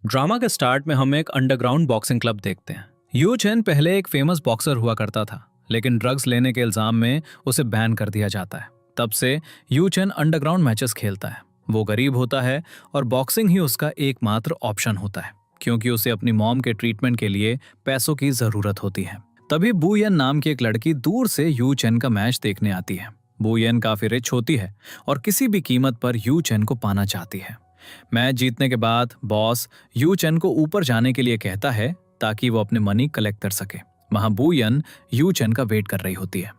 Drama के start में हम एक अंडरग्राउंड बॉक्सिंग क्लब देखते हैं। यू चेन पहले एक फेमस बॉक्सर हुआ करता था, लेकिन ड्रग्स लेने के इल्जाम में उसे बैन कर दिया जाता है। तब से यू चेन अंडरग्राउंड मैचेस खेलता है। वो गरीब होता है और बॉक्सिंग ही उसका एकमात्र ऑप्शन होता है, क्योंकि उसे अपनी मॉम के ट्रीटमेंट के लिए पैसों की जरूरत होती है। तभी बू येन नाम की एक लड़की दूर से यू चेन का मैच देखने आती है। बू येन काफी रिच होती है और किसी भी कीमत पर यू चेन को पाना चाहती है। मैच जीतने के बाद बॉस यू चेन को ऊपर जाने के लिए कहता है ताकि वो अपने मनी कलेक्ट कर सके। वहां बू येन यू चेन का वेट कर रही होती है।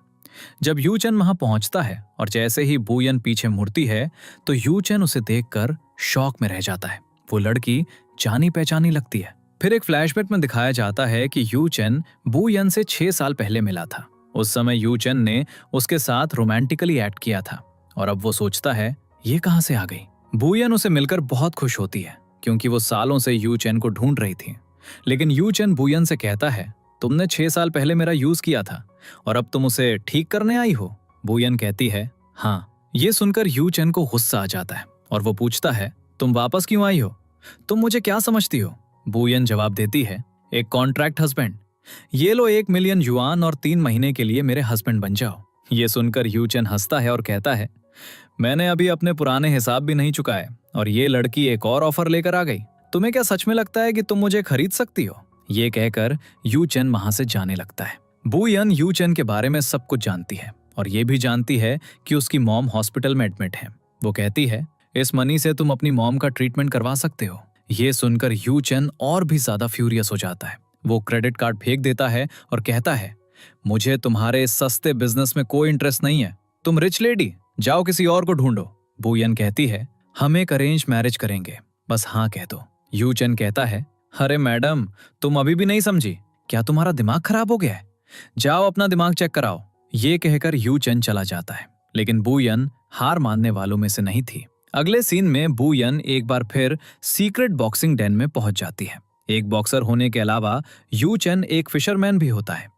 जब यू चेन वहां पहुंचता है और जैसे ही बू येन पीछे मुड़ती है तो यू चेन उसे देखकर शॉक में रह जाता है। वो लड़की जानी पहचानी लगती है। फिर एक फ्लैशबैक में दिखाया जाता है कि यू चेन बू येन से 6 साल पहले मिला था। उस समय यू चेन ने उसके साथ रोमांटिकली एक्ट किया था और अब वो सोचता है ये कहां से आ गई। बू येन उसे मिलकर बहुत खुश होती है, क्योंकि वो सालों से यू चेन को ढूंढ रही थी। लेकिन यू चेन बू येन से कहता है तुमने 6 साल पहले मेरा यूज किया था और अब तुम उसे ठीक करने आई हो। बू येन कहती है हाँ। ये सुनकर यू चेन को गुस्सा आ जाता है और वो पूछता है तुम वापस क्यों आई हो, तुम मुझे क्या समझती हो। बू येन जवाब देती है एक कॉन्ट्रैक्ट हस्बैंड, ये लो 1 मिलियन युआन और 3 महीने के लिए मेरे हस्बैंड बन जाओ। ये सुनकर यू चेन हंसता है और कहता है मैंने अभी अपने पुराने हिसाब भी नहीं चुकाए और ये लड़की एक और ऑफर लेकर आ गई। तुम्हें क्या सच में लगता है कि तुम मुझे खरीद सकती हो। ये कहकर यू चेन वहां से जाने लगता है। बू येन यू चेन के बारे में सब कुछ जानती है और ये भी जानती है कि उसकी मॉम हॉस्पिटल में एडमिट है। वो कहती है इस मनी से तुम अपनी मॉम का ट्रीटमेंट करवा सकते हो। ये सुनकर यू चेन और भी ज्यादा फ्यूरियस हो जाता है। वो क्रेडिट कार्ड फेंक देता है और कहता है मुझे तुम्हारे इस सस्ते बिजनेस में कोई इंटरेस्ट नहीं है। तुम रिच लेडी, जाओ किसी और को ढूंढो। बू येन कहती है हम एक अरेंज मैरिज करेंगे, बस हाँ कह दो। यू चेन कहता है अरे मैडम, तुम अभी भी नहीं समझी, क्या तुम्हारा दिमाग खराब हो गया है, जाओ अपना दिमाग चेक कराओ। ये कहकर यू चेन चला जाता है, लेकिन बू येन हार मानने वालों में से नहीं थी। अगले सीन में बू येन एक बार फिर सीक्रेट बॉक्सिंग डेन में पहुंच जाती है। एक बॉक्सर होने के अलावा यू चेन एक फिशरमैन भी होता है।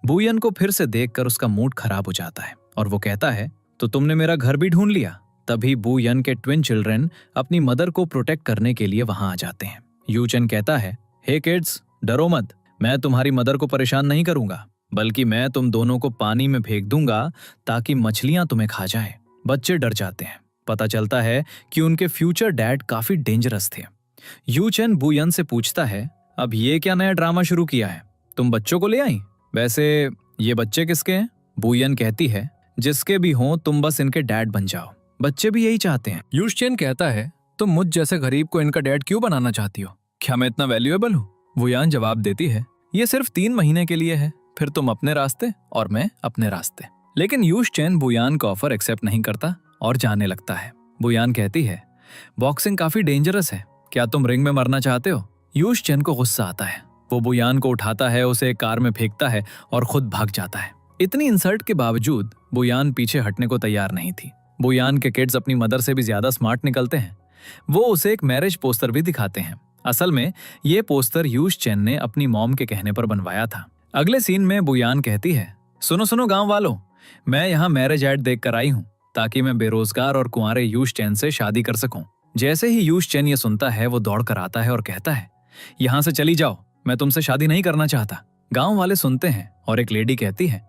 बू येन को फिर से देखकर उसका मूड खराब हो जाता है और वो कहता है तो तुमने मेरा घर भी ढूंढ लिया। तभी बू येन के ट्विन चिल्ड्रन अपनी मदर को प्रोटेक्ट करने के लिए वहां आ जाते हैं। यू चेन कहता है हे किड्स, डरो मत, मैं तुम्हारी मदर को परेशान नहीं करूंगा, बल्कि मैं तुम दोनों को पानी में फेंक दूंगा ताकि मछलियां तुम्हें खा जाए। बच्चे डर जाते हैं। पता चलता है कि उनके फ्यूचर डैड काफी डेंजरस थे। यू चेन बू येन से पूछता है अब ये क्या नया ड्रामा शुरू किया है, तुम बच्चों को ले आई, वैसे ये बच्चे किसके हैं। बू येन कहती है जिसके भी हों तुम बस इनके डैड बन जाओ, बच्चे भी यही चाहते हैं। यू चेन कहता है तुम मुझ जैसे गरीब को इनका डैड क्यों बनाना चाहती हो, क्या मैं इतना वैल्यूएबल हूँ। वो यान जवाब देती है ये सिर्फ 3 महीने के लिए है, फिर तुम अपने रास्ते और मैं अपने रास्ते। लेकिन यूश चेन बुयान का ऑफर एक्सेप्ट नहीं करता और जाने लगता है। बुयान कहती है बॉक्सिंग काफी डेंजरस है, क्या तुम रिंग में मरना चाहते हो। यूश चेन को गुस्सा आता है। वो बुयान को उठाता है, उसे एक कार में फेंकता है और खुद भाग जाता है। इतनी इंसल्ट के बावजूद बुयान पीछे हटने को तैयार नहीं थी। बुयान के किड्स अपनी मदर से भी ज्यादा स्मार्ट निकलते हैं। वो उसे एक मैरिज पोस्टर भी दिखाते हैं। असल में ये पोस्टर यूश चेन ने अपनी मॉम के कहने पर बनवाया था। अगले सीन में बुयान कहती है सुनो सुनो गांव वालों, मैं यहाँ मैरिज एड देख कर आई हूँ ताकि मैं बेरोजगार और कुंवारे यूश चेन से शादी कर सकूं। जैसे ही यूश चेन ये सुनता है वो दौड़ कर आता है और कहता है यहाँ से चली जाओ, मैं तुमसे शादी नहीं करना चाहता। गांव वाले सुनते हैं और एक लेडी कहती है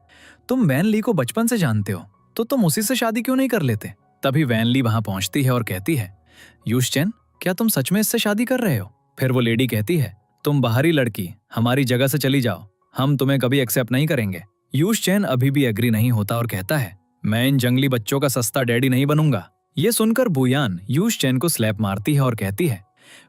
तुम वैन ली को बचपन से जानते हो, तो तुम उसी से शादी क्यों नहीं कर लेते। तभी वैन ली वहां पहुंचती है और कहती है यूश चेन, क्या तुम सच में इससे शादी कर रहे हो। फिर वो लेडी कहती है तुम बाहरी लड़की, हमारी जगह से चली जाओ, हम तुम्हें कभी एक्सेप्ट नहीं करेंगे। यूश चेन अभी भी एग्री नहीं होता और कहता है मैं इन जंगली बच्चों का सस्ता डैडी नहीं बनूंगा। ये सुनकर बुयान यूश चेन को स्लैप मारती है और कहती है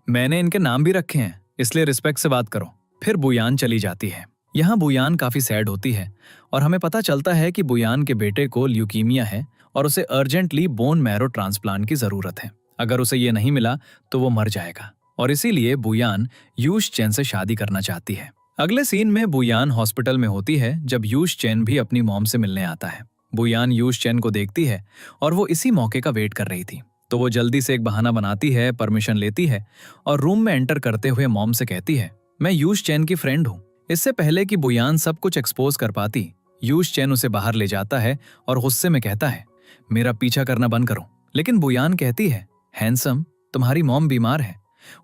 मैंने इनके नाम भी रखे हैं, इसलिए रिस्पेक्ट से बात करो। फिर बुयान चली जाती है। यहाँ बुयान काफी सैड होती है और हमें पता चलता है कि बुयान के बेटे को ल्यूकीमिया है और उसे अर्जेंटली बोन मैरो ट्रांसप्लांट की जरूरत है। अगर उसे ये नहीं मिला तो वो मर जाएगा और इसीलिए बुयान यूश चेन से शादी करना चाहती है। अगले सीन में बुयान हॉस्पिटल में होती है जब यूश चेन भी अपनी मॉम से मिलने आता है। बुयान यूश चेन को देखती है और वो इसी मौके का वेट कर रही थी, तो वो जल्दी से एक बहाना बनाती है, परमिशन लेती है और रूम में एंटर करते हुए मॉम से कहती है मैं यूश चेन की फ्रेंड हूँ। इससे पहले कि बुयान सब कुछ एक्सपोज कर पाती, यूश चेन उसे बाहर ले जाता है और गुस्से में कहता है मेरा पीछा करना बंद करो। लेकिन बुयान कहती है हैंडसम, तुम्हारी मॉम बीमार है,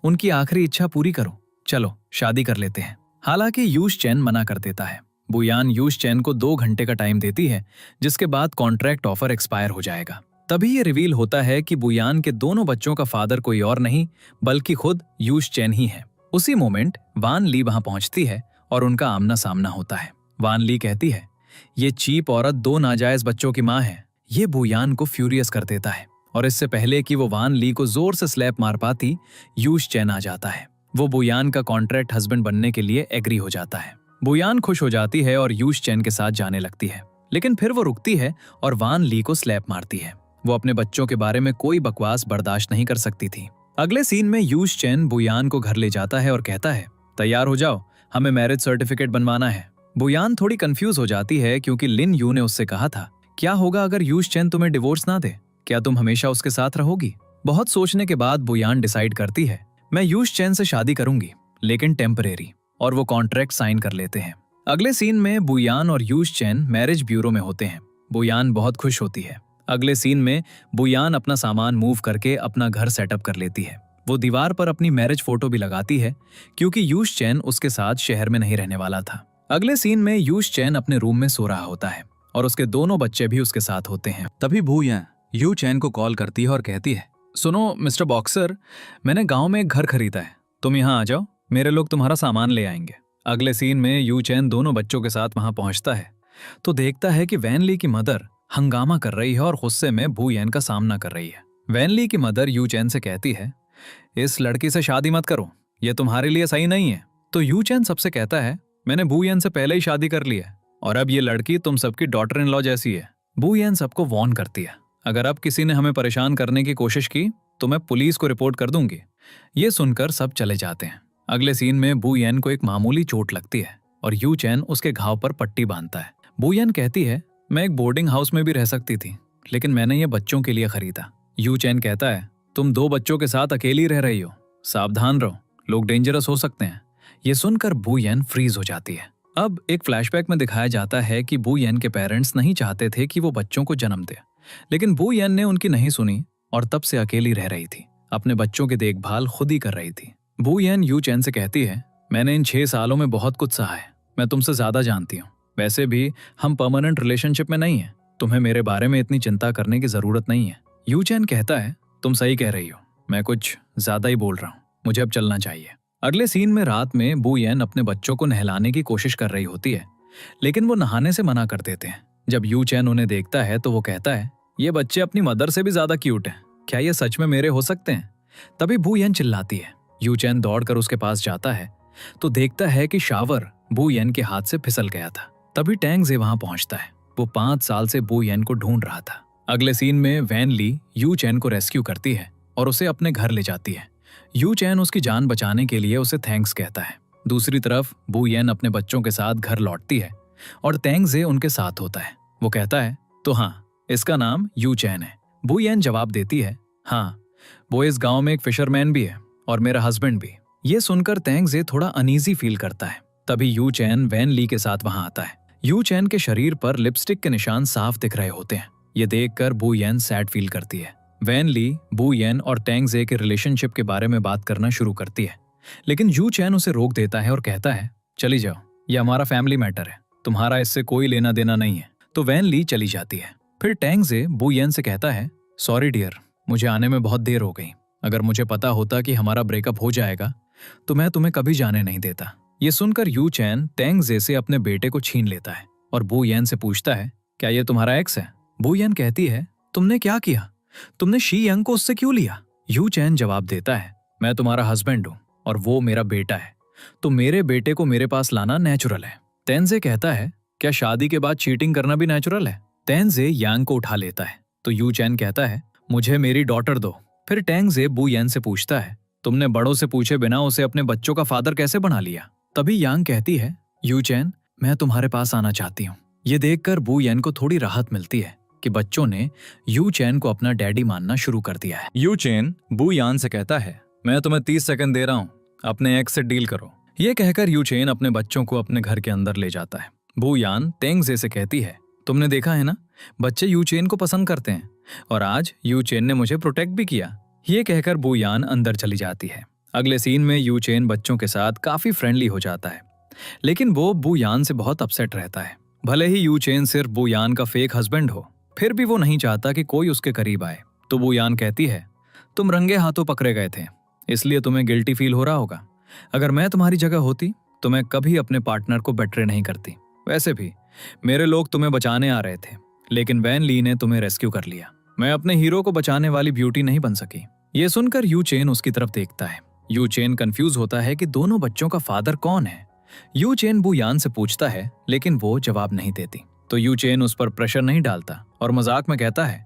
उनकी आखिरी इच्छा पूरी करो, चलो शादी कर लेते हैं। हालांकि यूश चैन मना कर देता है। बुयान यूश चैन को 2 घंटे का टाइम देती है, जिसके बाद कॉन्ट्रैक्ट ऑफर एक्सपायर हो जाएगा। तभी ये रिवील होता है कि बुयान के दोनों बच्चों का फादर कोई और नहीं बल्कि खुद यूश चैन ही है। उसी मोमेंट वान ली वहां पहुंचती है और उनका आमना सामना होता है। वान ली कहती है, ये चीप औरत 2 नाजायज बच्चों की माँ है। ये बुयान को फ्यूरियस कर देता है और इससे पहले कि वो वान ली को जोर से स्लैप मार पाती, यूश चैन आ जाता है। वो बुयान का कॉन्ट्रैक्ट हस्बैंड बनने के लिए एग्री हो जाता है। बुयान खुश हो जाती है और यूश चैन के साथ जाने लगती है, लेकिन फिर वो रुकती है और वान ली को स्लैप मारती है। वो अपने बच्चों के बारे में कोई बकवास बर्दाश्त नहीं कर सकती थी। अगले सीन में यूश चैन बुयान को घर ले जाता है और कहता है, तैयार हो जाओ, हमें मैरिज सर्टिफिकेट बनवाना है। बुयान थोड़ी कंफ्यूज हो जाती है क्योंकि लिन यू ने उससे कहा था, क्या होगा अगर यूश चैन तुम्हें डिवोर्स ना दे? क्या तुम हमेशा उसके साथ रहोगी? बहुत सोचने के बाद बुयान डिसाइड करती है, मैं यूश चैन से शादी करूंगी, लेकिन टेम्परेरी, और वो कॉन्ट्रैक्ट साइन कर लेते हैं। अगले सीन में बुयान और यूश चैन मैरिज ब्यूरो में होते हैं। बुयान बहुत खुश होती है। अगले सीन में बुयान अपना सामान मूव करके अपना घर सेटअप कर लेती है। वो दीवार पर अपनी मैरिज फोटो भी लगाती है क्योंकि यूश चैन उसके साथ शहर में नहीं रहने वाला था। अगले सीन में यूश चैन अपने रूम में सो रहा होता है और उसके दोनों बच्चे भी उसके साथ होते हैं। तभी बुयान यू चैन को कॉल करती है और कहती है, सुनो मिस्टर बॉक्सर, मैंने गांव में एक घर खरीदा है, तुम यहाँ आ जाओ, मेरे लोग तुम्हारा सामान ले आएंगे। अगले सीन में यू चैन दोनों बच्चों के साथ वहां पहुंचता है तो देखता है कि वैन ली की मदर हंगामा कर रही है और गुस्से में बुयान का सामना कर रही है। वैन ली की मदर यू चैन से कहती है, इस लड़की से शादी मत करो, ये तुम्हारे लिए सही नहीं है। तो यू चैन सबसे कहता है, मैंने बुयान से पहले ही शादी कर ली है और अब ये लड़की तुम सबकी डॉटर इन लॉ जैसी है। बुयान सबको वॉर्न करती है, अगर अब किसी ने हमें परेशान करने की कोशिश की तो मैं पुलिस को रिपोर्ट कर दूंगी। ये सुनकर सब चले जाते हैं। अगले सीन में बुयान को एक मामूली चोट लगती है और यू चैन उसके घाव पर पट्टी बांधता है। बुयान कहती है, मैं एक बोर्डिंग हाउस में भी रह सकती थी, लेकिन मैंने ये बच्चों के लिए खरीदा। यू चैन कहता है, तुम 2 बच्चों के साथ अकेली रह रही हो, सावधान रहो, लोग डेंजरस हो सकते हैं। ये सुनकर बुयान फ्रीज हो जाती है। अब एक फ्लैशबैक में दिखाया जाता है कि बुयान के पेरेंट्स नहीं चाहते थे कि वो बच्चों को जन्म दे, लेकिन बुयान ने उनकी नहीं सुनी और तब से अकेली रह रही थी, अपने बच्चों की देखभाल खुद ही कर रही थी। बुयान यू चैन से कहती है, मैंने इन 6 सालों में बहुत कुछ सहा है, मैं तुमसे ज्यादा जानती हूँ। वैसे भी हम परमानेंट रिलेशनशिप में नहीं है, तुम्हें मेरे बारे में इतनी चिंता करने की जरूरत नहीं है। यू चैन कहता है, तुम सही कह रही हो, मैं कुछ ज्यादा ही बोल रहा हूँ, मुझे अब चलना चाहिए। अगले सीन में रात में बुयान अपने बच्चों को नहलाने की कोशिश कर रही होती है, लेकिन वो नहाने से मना कर देते हैं। जब यू चैन उन्हें देखता है तो वो कहता है, ये बच्चे अपनी मदर से भी ज्यादा क्यूट हैं, क्या ये सच में मेरे हो सकते हैं? तभी बुयान चिल्लाती है। यू चैन दौड़कर उसके पास जाता है तो देखता है कि शावर बुयान के हाथ से फिसल गया था। तभी टैंग जे वहां पहुंचता है। वो 5 साल से बुयान को ढूंढ रहा था। अगले सीन में वैन ली यू चैन को रेस्क्यू करती है और उसे अपने घर ले जाती है। यू चैन उसकी जान बचाने के लिए उसे थैंक्स कहता है। दूसरी तरफ बुयान अपने बच्चों के साथ घर लौटती है और टैंग जे उनके साथ होता है। वो कहता है, तो हाँ, इसका नाम यू चैन है। बुयान जवाब देती है, हाँ, वो इस गांव में एक फिशरमैन भी है और मेरा हस्बैंड भी। ये सुनकर टैंग जे थोड़ा अनईजी फील करता है। तभी यू चैन वैन ली के साथ वहां आता है। यू चैन के शरीर पर लिपस्टिक के निशान साफ दिख रहे होते हैं। ये देखकर बुयान सैड फील करती है। वैन ली बुयान और टैंग जे के रिलेशनशिप के बारे में बात करना शुरू करती है, लेकिन यू चैन उसे रोक देता है और कहता है, चली जाओ, ये हमारा फैमिली मैटर है, तुम्हारा इससे कोई लेना देना नहीं है। तो वैन ली चली जाती है। फिर टैंग जे बुयान से कहता है, सॉरी डियर, मुझे आने में बहुत देर हो गई। अगर मुझे पता होता कि हमारा ब्रेकअप हो जाएगा तो मैं तुम्हें कभी जाने नहीं देता। ये सुनकर यू चैन टैंग जे से अपने बेटे को छीन लेता है और बुयान से पूछता है, क्या ये तुम्हारा एक्स है? बुयान कहती है, तुमने क्या किया? तुमने शी यंग को उससे क्यों लिया? यू चैन जवाब देता है, मैं तुम्हारा हस्बैंड हूं और वो मेरा बेटा है, तो मेरे बेटे को मेरे पास लाना नेचुरल है। तेंजे कहता है, क्या शादी के बाद चीटिंग करना भी नेचुरल है? तेंजे यांग को उठा लेता है तो यू चैन कहता है, मुझे मेरी डॉटर दो। फिर टेंगजे बुयान से पूछता है, तुमने बड़ों से पूछे बिना उसे अपने बच्चों का फादर कैसे बना लिया? तभी यांग कहती है, यू चैन, मैं तुम्हारे पास आना चाहती हूँ। ये देखकर बुयान को थोड़ी राहत मिलती है कि बच्चों ने यू चैन को अपना डैडी मानना शुरू कर दिया है। यू चैन बुयान से कहता है, मैं तुम्हें 30 सेकंड दे रहा हूँ, अपने एक्स से डील करो। ये कहकर यू चैन अपने बच्चों को अपने घर के अंदर ले जाता है। बुयान तेंगजे से कहती है, तुमने देखा है ना, बच्चे यू चैन को पसंद करते हैं और आज यू चैन ने मुझे प्रोटेक्ट भी किया। ये कहकर बुयान अंदर चली जाती है। अगले सीन में यू चेन बच्चों के साथ काफी फ्रेंडली हो जाता है, लेकिन वो बू यान से बहुत अपसेट रहता है। भले ही यू चेन सिर्फ बू यान का फेक हस्बैंड हो, फिर भी वो नहीं चाहता कि कोई उसके करीब आए। तो बू यान कहती है, तुम रंगे हाथों पकड़े गए थे, इसलिए तुम्हें गिल्टी फील हो रहा होगा। अगर मैं तुम्हारी जगह होती तो मैं कभी अपने पार्टनर को बेट्रे नहीं करती। वैसे भी मेरे लोग तुम्हें बचाने आ रहे थे, लेकिन वैन ली ने तुम्हें रेस्क्यू कर लिया। मैं अपने हीरो को बचाने वाली ब्यूटी नहीं बन सकी। ये सुनकर यू चेन उसकी तरफ देखता है। यू चेन कंफ्यूज होता है कि दोनों बच्चों का फादर कौन है। यू चेन बू यान से पूछता है, लेकिन वो जवाब नहीं देती। तो यू चेन उस पर प्रेशर नहीं डालता और मजाक में कहता है,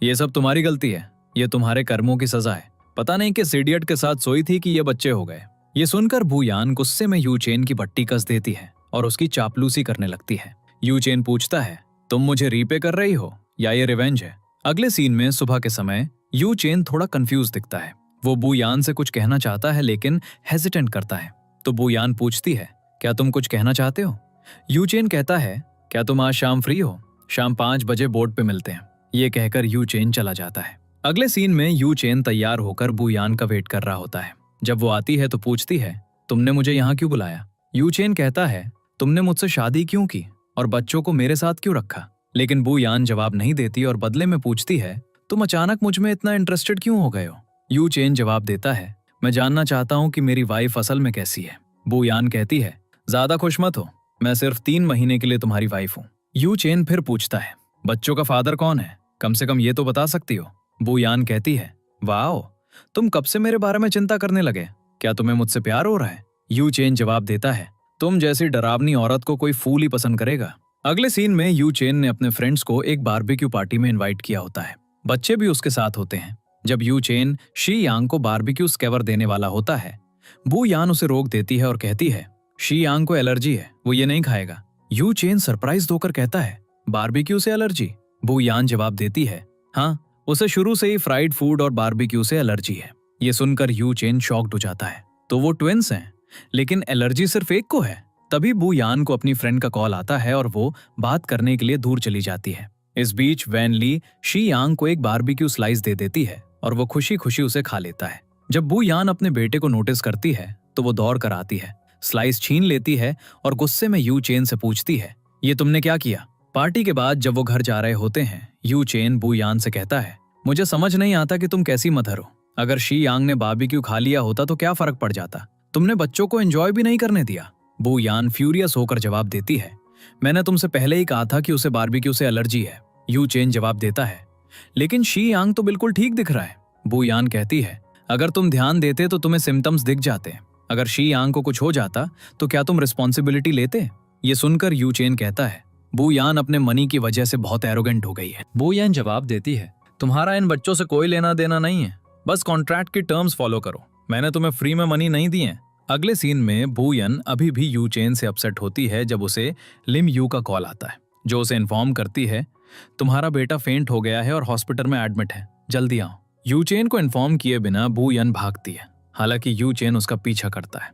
ये सब तुम्हारी गलती है, ये तुम्हारे कर्मों की सजा है। पता नहीं किस इडियट के साथ सोई थी कि ये बच्चे हो गए। ये सुनकर बू यान गुस्से में यू चेन की भट्टी कस देती है और उसकी चापलूसी करने लगती है। यू चेन पूछता है, तुम मुझे रीपे कर रही हो या ये रिवेंज है? अगले सीन में सुबह के समय यू चेन थोड़ा कंफ्यूज दिखता है। वो बू यान से कुछ कहना चाहता है, लेकिन हेजिटेंट करता है। तो बू यान पूछती है, क्या तुम कुछ कहना चाहते हो? यू चेन कहता है, क्या तुम आज शाम फ्री हो? शाम 5 बजे बोर्ड पे मिलते हैं। ये कहकर यू चेन चला जाता है। अगले सीन में यू चेन तैयार होकर बू यान का वेट कर रहा होता है। जब वो आती है तो पूछती है, तुमने मुझे यहाँ क्यों बुलाया? यू चेन कहता है, तुमने मुझसे शादी क्यों की और बच्चों को मेरे साथ क्यों रखा? लेकिन बू यान जवाब नहीं देती और बदले में पूछती है, तुम अचानक मुझ में इतना इंटरेस्टेड क्यों हो गए हो? यू चेन जवाब देता है, मैं जानना चाहता हूँ कि मेरी वाइफ असल में कैसी है। बू यान कहती है, ज्यादा खुश मत हो, मैं सिर्फ 3 महीने के लिए तुम्हारी वाइफ हूँ। यू चेन फिर पूछता है, बच्चों का फादर कौन है? कम से कम ये तो बता सकती हो। बू यान कहती है, वाओ, तुम कब से मेरे बारे में चिंता करने लगे? क्या तुम्हें मुझसे प्यार हो रहा है? यू चेन जवाब देता है, तुम जैसी डरावनी औरत को कोई फूल ही पसंद करेगा। अगले सीन में यू चेन ने अपने फ्रेंड्स को एक बारबेक्यू पार्टी में इनवाइट किया होता है। बच्चे भी उसके साथ होते हैं। जब यू चेन शी यांग को बारबेक्यू स्केवर देने वाला होता है, बू यान उसे रोक देती है और कहती है, शी यांग को एलर्जी है, वो ये नहीं खाएगा। यू चेन सरप्राइज होकर कहता है, बारबेक्यू से एलर्जी? बू यान जवाब देती है, हाँ, उसे शुरू से ही फ्राइड फूड और बारबेक्यू से एलर्जी है। ये सुनकर यू चेन शॉक्ड हो जाता है। तो वो ट्विंस हैं, लेकिन एलर्जी सिर्फ एक को है। तभी बू यान को अपनी फ्रेंड का कॉल आता है और वो बात करने के लिए दूर चली जाती है। इस बीच वैन ली शी यांग को एक बारबेक्यू स्लाइस दे देती है और वो खुशी खुशी उसे खा लेता है। जब बू यान अपने बेटे को नोटिस करती है तो वो दौड़ कर आती है, स्लाइस छीन लेती है और गुस्से में यू चेन से पूछती है, ये तुमने क्या किया? पार्टी के बाद जब वो घर जा रहे होते हैं, यू चेन बू यान से कहता है, मुझे समझ नहीं आता कि तुम कैसी मदर हो। अगर शी यांग ने बारबेक्यू खा लिया होता तो क्या फर्क पड़ जाता? तुमने बच्चों को एंजॉय भी नहीं करने दिया। बू यान फ्यूरियस होकर जवाब देती है, मैंने तुमसे पहले ही कहा था कि उसे बारबेक्यू से एलर्जी है। यू चेन जवाब देता है, लेकिन शी यांग तो बिल्कुल ठीक दिख रहा है। बू यान कहती है, अगर तुम ध्यान देते तो तुम्हें सिम्टम्स दिख जाते। अगर शी यांग को कुछ हो जाता तो क्या तुम रिस्पॉन्सिबिलिटी लेते? ये सुनकर यू चेन कहता है, बू यान अपने मनी की वजह से बहुत एरोगेंट हो गई है। बू यान जवाब देती है, तुम्हारा इन बच्चों से कोई लेना देना नहीं है, बस कॉन्ट्रैक्ट की टर्म्स फॉलो करो, मैंने तुम्हें फ्री में मनी नहीं दी है। अगले सीन में बू यान अभी भी यू चेन से अपसेट होती है जब उसे लिम यू का कॉल आता है, जो उसे इन्फॉर्म करती है, तुम्हारा बेटा फेंट हो गया है और हॉस्पिटल में एडमिट है, जल्दी आओ। यू चेन को इन्फॉर्म किए बिना बू यान भागती है, हालांकि यू चेन उसका पीछा करता है।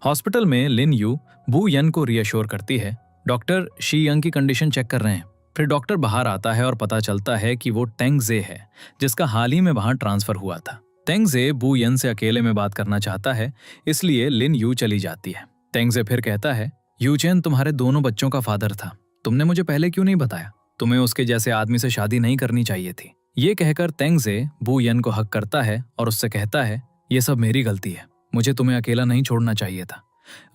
हॉस्पिटल में लिन यू बू यान को रियश्योर करती है, डॉक्टर शी यंग की कंडीशन चेक कर रहे हैं। फिर डॉक्टर बाहर आता है और पता चलता है कि वो टेंग जे है, जिसका हाल ही में वहां ट्रांसफर हुआ था। टेंग जे बू यान से अकेले में बात करना चाहता है, इसलिए लिन यू चली जाती है। टेंग जे फिर कहता है, यू चेन तुम्हारे दोनों बच्चों का फादर था, तुमने मुझे पहले क्यों नहीं बताया? तुम्हें उसके जैसे आदमी से शादी नहीं करनी चाहिए थी। ये कहकर तेंग जे बू यान को हक करता है और उससे कहता है, ये सब मेरी गलती है, मुझे तुम्हें अकेला नहीं छोड़ना चाहिए था।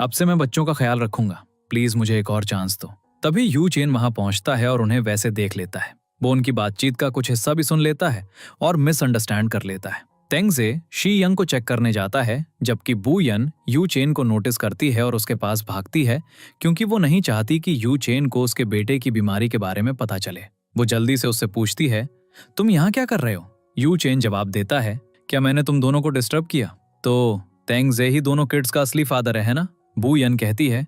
अब से मैं बच्चों का ख्याल रखूंगा, प्लीज मुझे एक और चांस दो। तभी यू चेन वहां पहुंचता है और उन्हें वैसे देख लेता है। वो उनकी बातचीत का कुछ हिस्सा भी सुन लेता है और मिसअंडरस्टैंड कर लेता है। तेंग जे शी यंग को चेक करने जाता है, जबकि बू यान यू चेन को नोटिस करती है और उसके पास भागती है, क्योंकि वो नहीं चाहती कि यू चेन को उसके बेटे की बीमारी के बारे में पता चले। वो जल्दी से उससे पूछती है, तुम यहाँ क्या कर रहे हो? यू चेन जवाब देता है, क्या मैंने तुम दोनों को डिस्टर्ब किया? तो तेंग जे ही दोनों किड्स का असली फादर है ना? बू यान कहती है,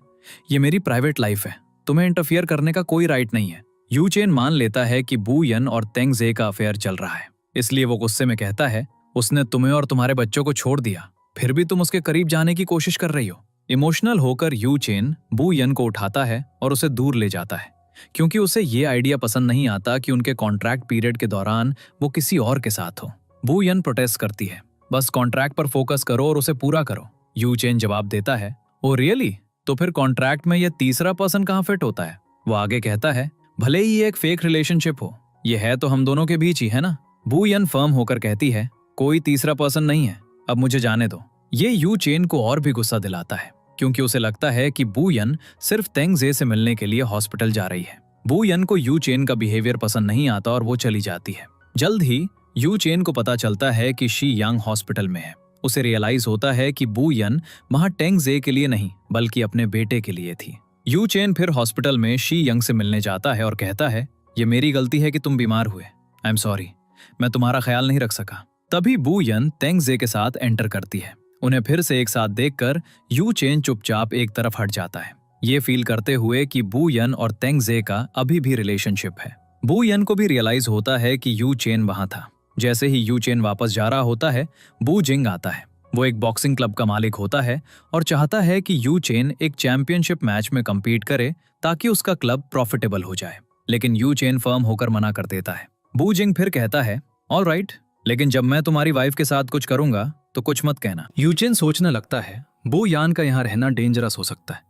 ये मेरी प्राइवेट लाइफ है, तुम्हें इंटरफियर करने का कोई राइट नहीं है। यू चेन मान लेता है कि बू यान और तेंग जे का अफेयर चल रहा है, इसलिए वो गुस्से में कहता है, उसने तुम्हें और तुम्हारे बच्चों को छोड़ दिया, फिर भी तुम उसके करीब जाने की कोशिश कर रही हो। इमोशनल होकर यू चेन बू यान को उठाता है और उसे दूर ले जाता है, क्योंकि उसे ये आइडिया पसंद नहीं आता कि उनके कॉन्ट्रैक्ट पीरियड के दौरान वो किसी और के साथ हो। बू यान प्रोटेस्ट करती है, बस कॉन्ट्रैक्ट पर फोकस करो और उसे पूरा करो। यू चेन जवाब देता है, ओ रियली? तो फिर कॉन्ट्रैक्ट में ये तीसरा पर्सन कहाँ फिट होता है? वो आगे कहता है, भले ही ये एक फेक रिलेशनशिप हो, ये है तो हम दोनों के बीच ही है ना। बू यन फर्म होकर कहती है, कोई तीसरा पर्सन नहीं है, अब मुझे जाने दो। ये यू चेन को और भी गुस्सा दिलाता है, क्योंकि उसे लगता है कि बू यन सिर्फ तेंग जे से मिलने के लिए हॉस्पिटल जा रही है। बू यन को यू चेन का बिहेवियर पसंद नहीं आता और वो चली जाती है। जल्द ही यू चेन को पता चलता है कि शी यांग हॉस्पिटल में है। उसे रियलाइज होता है कि बू यन वहां टेंग जे के लिए नहीं बल्कि अपने बेटे के लिए थी। यू चेन फिर हॉस्पिटल में शी यंग से मिलने जाता है और कहता है, ये मेरी गलती है कि तुम बीमार हुए, आई एम सॉरी, मैं तुम्हारा ख्याल नहीं रख सका। तभी बू यन तेंग जे के साथ एंटर करती है। उन्हें फिर से एक साथ देखकर यू चेन चुपचाप एक तरफ हट जाता है, ये फील करते हुए कि बू यन और तेंग जे का अभी भी रिलेशनशिप है। बू यन को भी रियलाइज होता है कि यू चेन वहां था। जैसे ही यू चेन वापस जा रहा होता है, बू जिंग आता है। वो एक बॉक्सिंग क्लब का मालिक होता है और चाहता है कि यू चेन एक चैंपियनशिप मैच में कम्पीट करे ताकि उसका क्लब प्रॉफिटेबल हो जाए, लेकिन यू चेन फर्म होकर मना कर देता है। बू जिंग फिर कहता है, ऑल राइट, लेकिन जब मैं तुम्हारी वाइफ के साथ कुछ करूंगा तो कुछ मत कहना। यू चेन सोचने लगता है, बू यान का यहाँ रहना डेंजरस हो सकता है,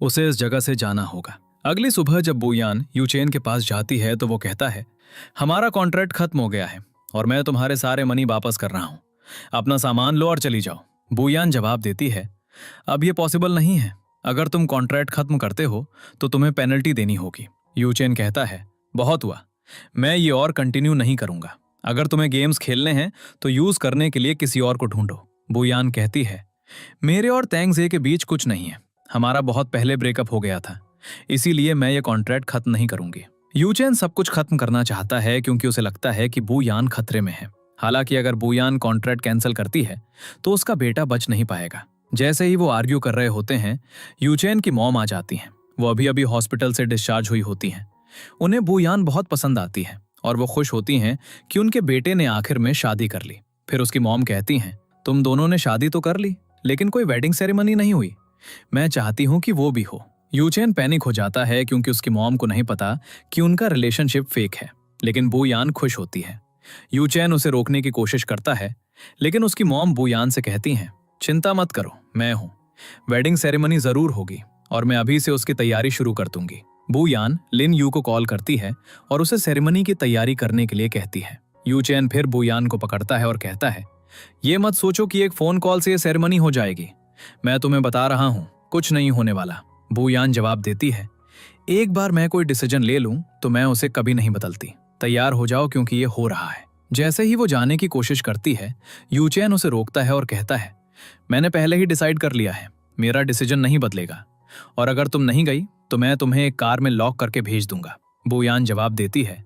उसे इस जगह से जाना होगा। अगली सुबह जब बू यान यू चेन के पास जाती है तो वो कहता है, हमारा कॉन्ट्रैक्ट खत्म हो गया है और मैं तुम्हारे सारे मनी वापस कर रहा हूँ, अपना सामान लो और चली जाओ। बू यान जवाब देती है, अब ये पॉसिबल नहीं है, अगर तुम कॉन्ट्रैक्ट खत्म करते हो तो तुम्हें पेनल्टी देनी होगी। यू चेन कहता है, बहुत हुआ, मैं ये और कंटिन्यू नहीं करूंगा, अगर तुम्हें गेम्स खेलने हैं तो यूज करने के लिए किसी और को ढूंढो। बू यान कहती है, मेरे और तेंग जे के बीच कुछ नहीं है, हमारा बहुत पहले ब्रेकअप हो गया था, इसीलिए मैं ये कॉन्ट्रैक्ट खत्म नहीं करूंगी। यू चेन सब कुछ खत्म करना चाहता है क्योंकि उसे लगता है कि बू यान खतरे में है। हालांकि अगर बू यान कॉन्ट्रैक्ट कैंसिल करती है तो उसका बेटा बच नहीं पाएगा। जैसे ही वो आर्ग्यू कर रहे होते हैं, यू चेन की मॉम आ जाती हैं। वो अभी अभी हॉस्पिटल से डिस्चार्ज हुई होती हैं। उन्हें बू यान बहुत पसंद आती है और वो खुश होती हैं कि उनके बेटे ने आखिर में शादी कर ली। फिर उसकी मॉम कहती हैं, तुम दोनों ने शादी तो कर ली लेकिन कोई वेडिंग सेरेमनी नहीं हुई, मैं चाहती हूँ कि वो भी हो। यू चेन पैनिक हो जाता है क्योंकि उसकी मॉम को नहीं पता कि उनका रिलेशनशिप फेक है, लेकिन बू यान खुश होती है। यू चेन उसे रोकने की कोशिश करता है, लेकिन उसकी मॉम बू यान से कहती हैं, चिंता मत करो, मैं हूँ, वेडिंग सेरेमनी जरूर होगी और मैं अभी से उसकी तैयारी शुरू कर दूंगी। बू यान लिन यू को कॉल करती है और उसे सेरेमनी की तैयारी करने के लिए कहती है। यू चेन फिर बू यान को पकड़ता है और कहता है, ये मत सोचो कि एक फोन कॉल से ये सेरेमनी हो जाएगी, मैं तुम्हें बता रहा हूँ कुछ नहीं होने वाला। बू यान जवाब देती है, एक बार मैं कोई डिसीजन ले लूं तो मैं उसे कभी नहीं बदलती, तैयार हो जाओ क्योंकि ये हो रहा है। जैसे ही वो जाने की कोशिश करती है, यू चेन उसे रोकता है और कहता है, मैंने पहले ही डिसाइड कर लिया है, मेरा डिसीजन नहीं बदलेगा और अगर तुम नहीं गई तो मैं तुम्हें एक कार में लॉक करके भेज दूंगा। बू यान जवाब देती है,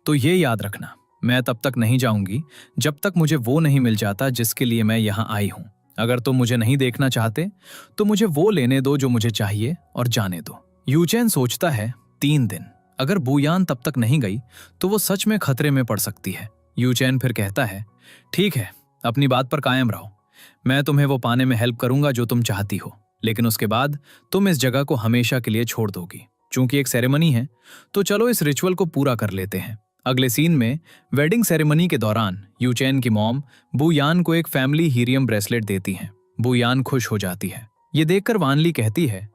तो ये याद रखना, मैं तब तक नहीं जाऊंगी जब तक मुझे वो नहीं मिल जाता जिसके लिए मैं यहाँ आई हूँ। अगर तुम मुझे नहीं देखना चाहते तो मुझे वो लेने दो जो मुझे चाहिए और जाने दो। यू चेन सोचता है, 3 दिन, अगर बू यान तब तक नहीं गई तो वो सच में खतरे में पड़ सकती है। यू चेन फिर कहता है, ठीक है, अपनी बात पर कायम रहो, मैं तुम्हें वो पाने में हेल्प करूंगा जो तुम चाहती हो, लेकिन उसके बाद तुम इस जगह को हमेशा के लिए छोड़ दोगी। चूंकि एक सेरेमनी है तो चलो इस रिचुअल को पूरा कर लेते हैं। अगले सीन में वेडिंग सेरेमनी के दौरान यू चेन की मॉम बू यान को एक फैमिली हीरियम ब्रेसलेट देती हैं। बू यान खुश हो जाती है। ये देखकर वान ली कहती है,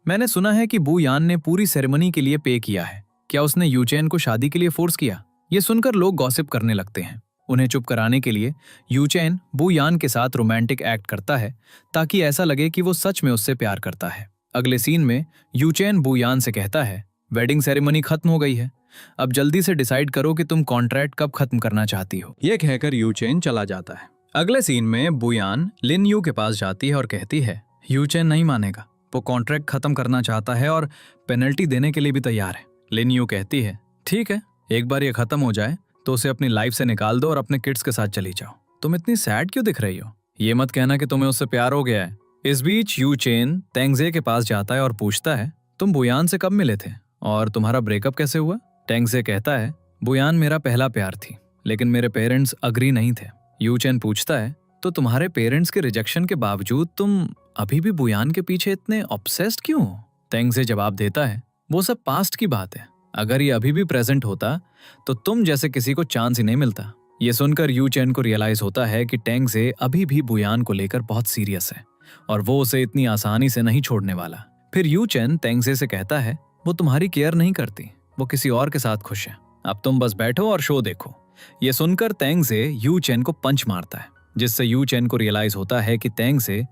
मैंने सुना है कि बू यान ने पूरी सेरेमनी के लिए पे किया है, क्या उसने यू चेन को शादी के लिए फोर्स किया? ये सुनकर लोग गॉसिप करने लगते हैं। उन्हें चुप कराने के लिए यू चेन बू यान के साथ रोमांटिक एक्ट करता है ताकि ऐसा लगे कि वो सच में उससे प्यार करता है। अगले सीन में यू चेन बू यान से कहता है, वेडिंग सेरेमनी खत्म हो गई है, अब जल्दी से डिसाइड करो कि तुम कॉन्ट्रैक्ट कब खत्म करना चाहती हो। ये कहकर यू चेन चला जाता है। अगले सीन में बू यान लिन यू के पास जाती है और कहती है, यू चेन नहीं मानेगा, वो कॉन्ट्रैक्ट खत्म करना चाहता है और पेनल्टी देने के लिए भी तैयार है। लिन यू कहती है, ठीक है, एक बार ये खत्म हो जाए तो उसे अपनी लाइफ से निकाल दो और अपने किड्स के साथ चली जाओ। तुम इतनी सैड क्यों दिख रही हो? ये मत कहना कि तुम्हें उससे प्यार हो गया है। इस बीच यू चेन तेंग जे के पास जाता है और पूछता है, तुम बुयान से कब मिले थे और तुम्हारा ब्रेकअप कैसे हुआ? तेंग जे कहता है, बुयान मेरा पहला प्यार थी, लेकिन मेरे पेरेंट्स अग्री नहीं थे। यू चेन पूछता है, तो तुम्हारे पेरेंट्स के रिजेक्शन के बावजूद तुम अभी भी बुयान के पीछे इतने ऑब्सेस्ड क्यों हो? तेंग जे जवाब देता है, वो सब पास्ट की बात है, अगर ये अभी भी प्रेजेंट होता तो तुम जैसे किसी को चांस ही नहीं मिलता। ये सुनकर यू चैन को रियलाइज होता है कि टेंगजे अभी भी बुयान को लेकर बहुत सीरियस है और वो उसे इतनी आसानी से नहीं छोड़ने वाला। फिर यू चैन टेंगजे से कहता है वो तुम्हारी केयर नहीं करती, वो किसी और के साथ खुश है, अब तुम बस बैठो और शो देखो। ये सुनकर टेंगजे यू चैन को पंच मारता है, जिससे यू चैन को रियलाइज होता है कि टेंगजे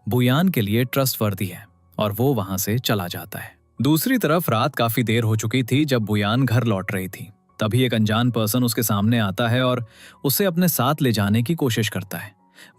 बुयान के लिए ट्रस्टवर्दी है और वो वहां से चला जाता है। दूसरी तरफ रात काफी देर हो चुकी थी जब बुयान घर लौट रही थी। तभी एक अनजान पर्सन उसके सामने आता है और उसे अपने साथ ले जाने की कोशिश करता है।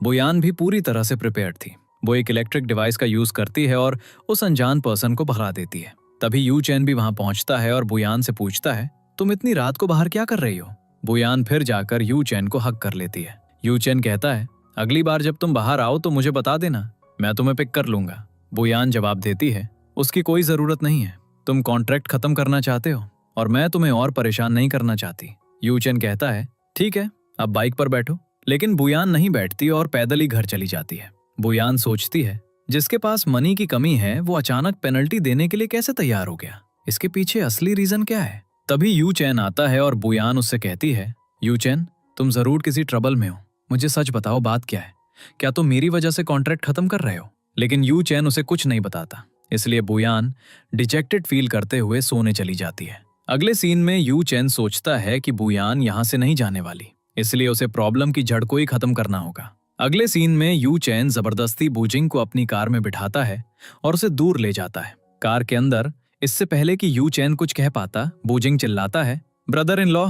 बुयान भी पूरी तरह से प्रिपेयर्ड थी। वो एक इलेक्ट्रिक डिवाइस का यूज करती है और उस अनजान पर्सन को भगा देती है। तभी यू चैन भी वहां पहुंचता है और बुयान से पूछता है तुम इतनी रात को बाहर क्या कर रही हो। बुयान फिर जाकर यू चैन को हक कर लेती है। यू चैन कहता है अगली बार जब तुम बाहर आओ तो मुझे बता देना, मैं तुम्हें पिक कर लूंगा। बुयान जवाब देती है उसकी कोई जरूरत नहीं है, तुम कॉन्ट्रैक्ट खत्म करना चाहते हो और मैं तुम्हें और परेशान नहीं करना चाहती। यू चैन कहता है ठीक है, अब बाइक पर बैठो। लेकिन बुयान नहीं बैठती और पैदल ही घर चली जाती है। बुयान सोचती है जिसके पास मनी की कमी है वो अचानक पेनल्टी देने के लिए कैसे तैयार हो गया, इसके पीछे असली रीजन क्या है। तभी यू चैन आता है और बुयान उससे कहती है यू चैन तुम जरूर किसी ट्रबल में हो, मुझे सच बताओ बात क्या है, क्या तुम मेरी वजह से कॉन्ट्रैक्ट खत्म कर रहे हो। लेकिन यू चैन उसे कुछ नहीं बताता, इसलिए बुयान डिजेक्टेड फील करते हुए सोने चली जाती है। अगले सीन में यू चैन सोचता है कि बुयान यहाँ से नहीं जाने वाली, इसलिए उसे प्रॉब्लम की जड़ को ही खत्म करना होगा। अगले सीन में यू चैन जबरदस्ती बूजिंग को अपनी कार में बिठाता है और उसे दूर ले जाता है। कार के अंदर इससे पहले कि यू चैन कुछ कह पाता, बूजिंग चिल्लाता है ब्रदर इन लॉ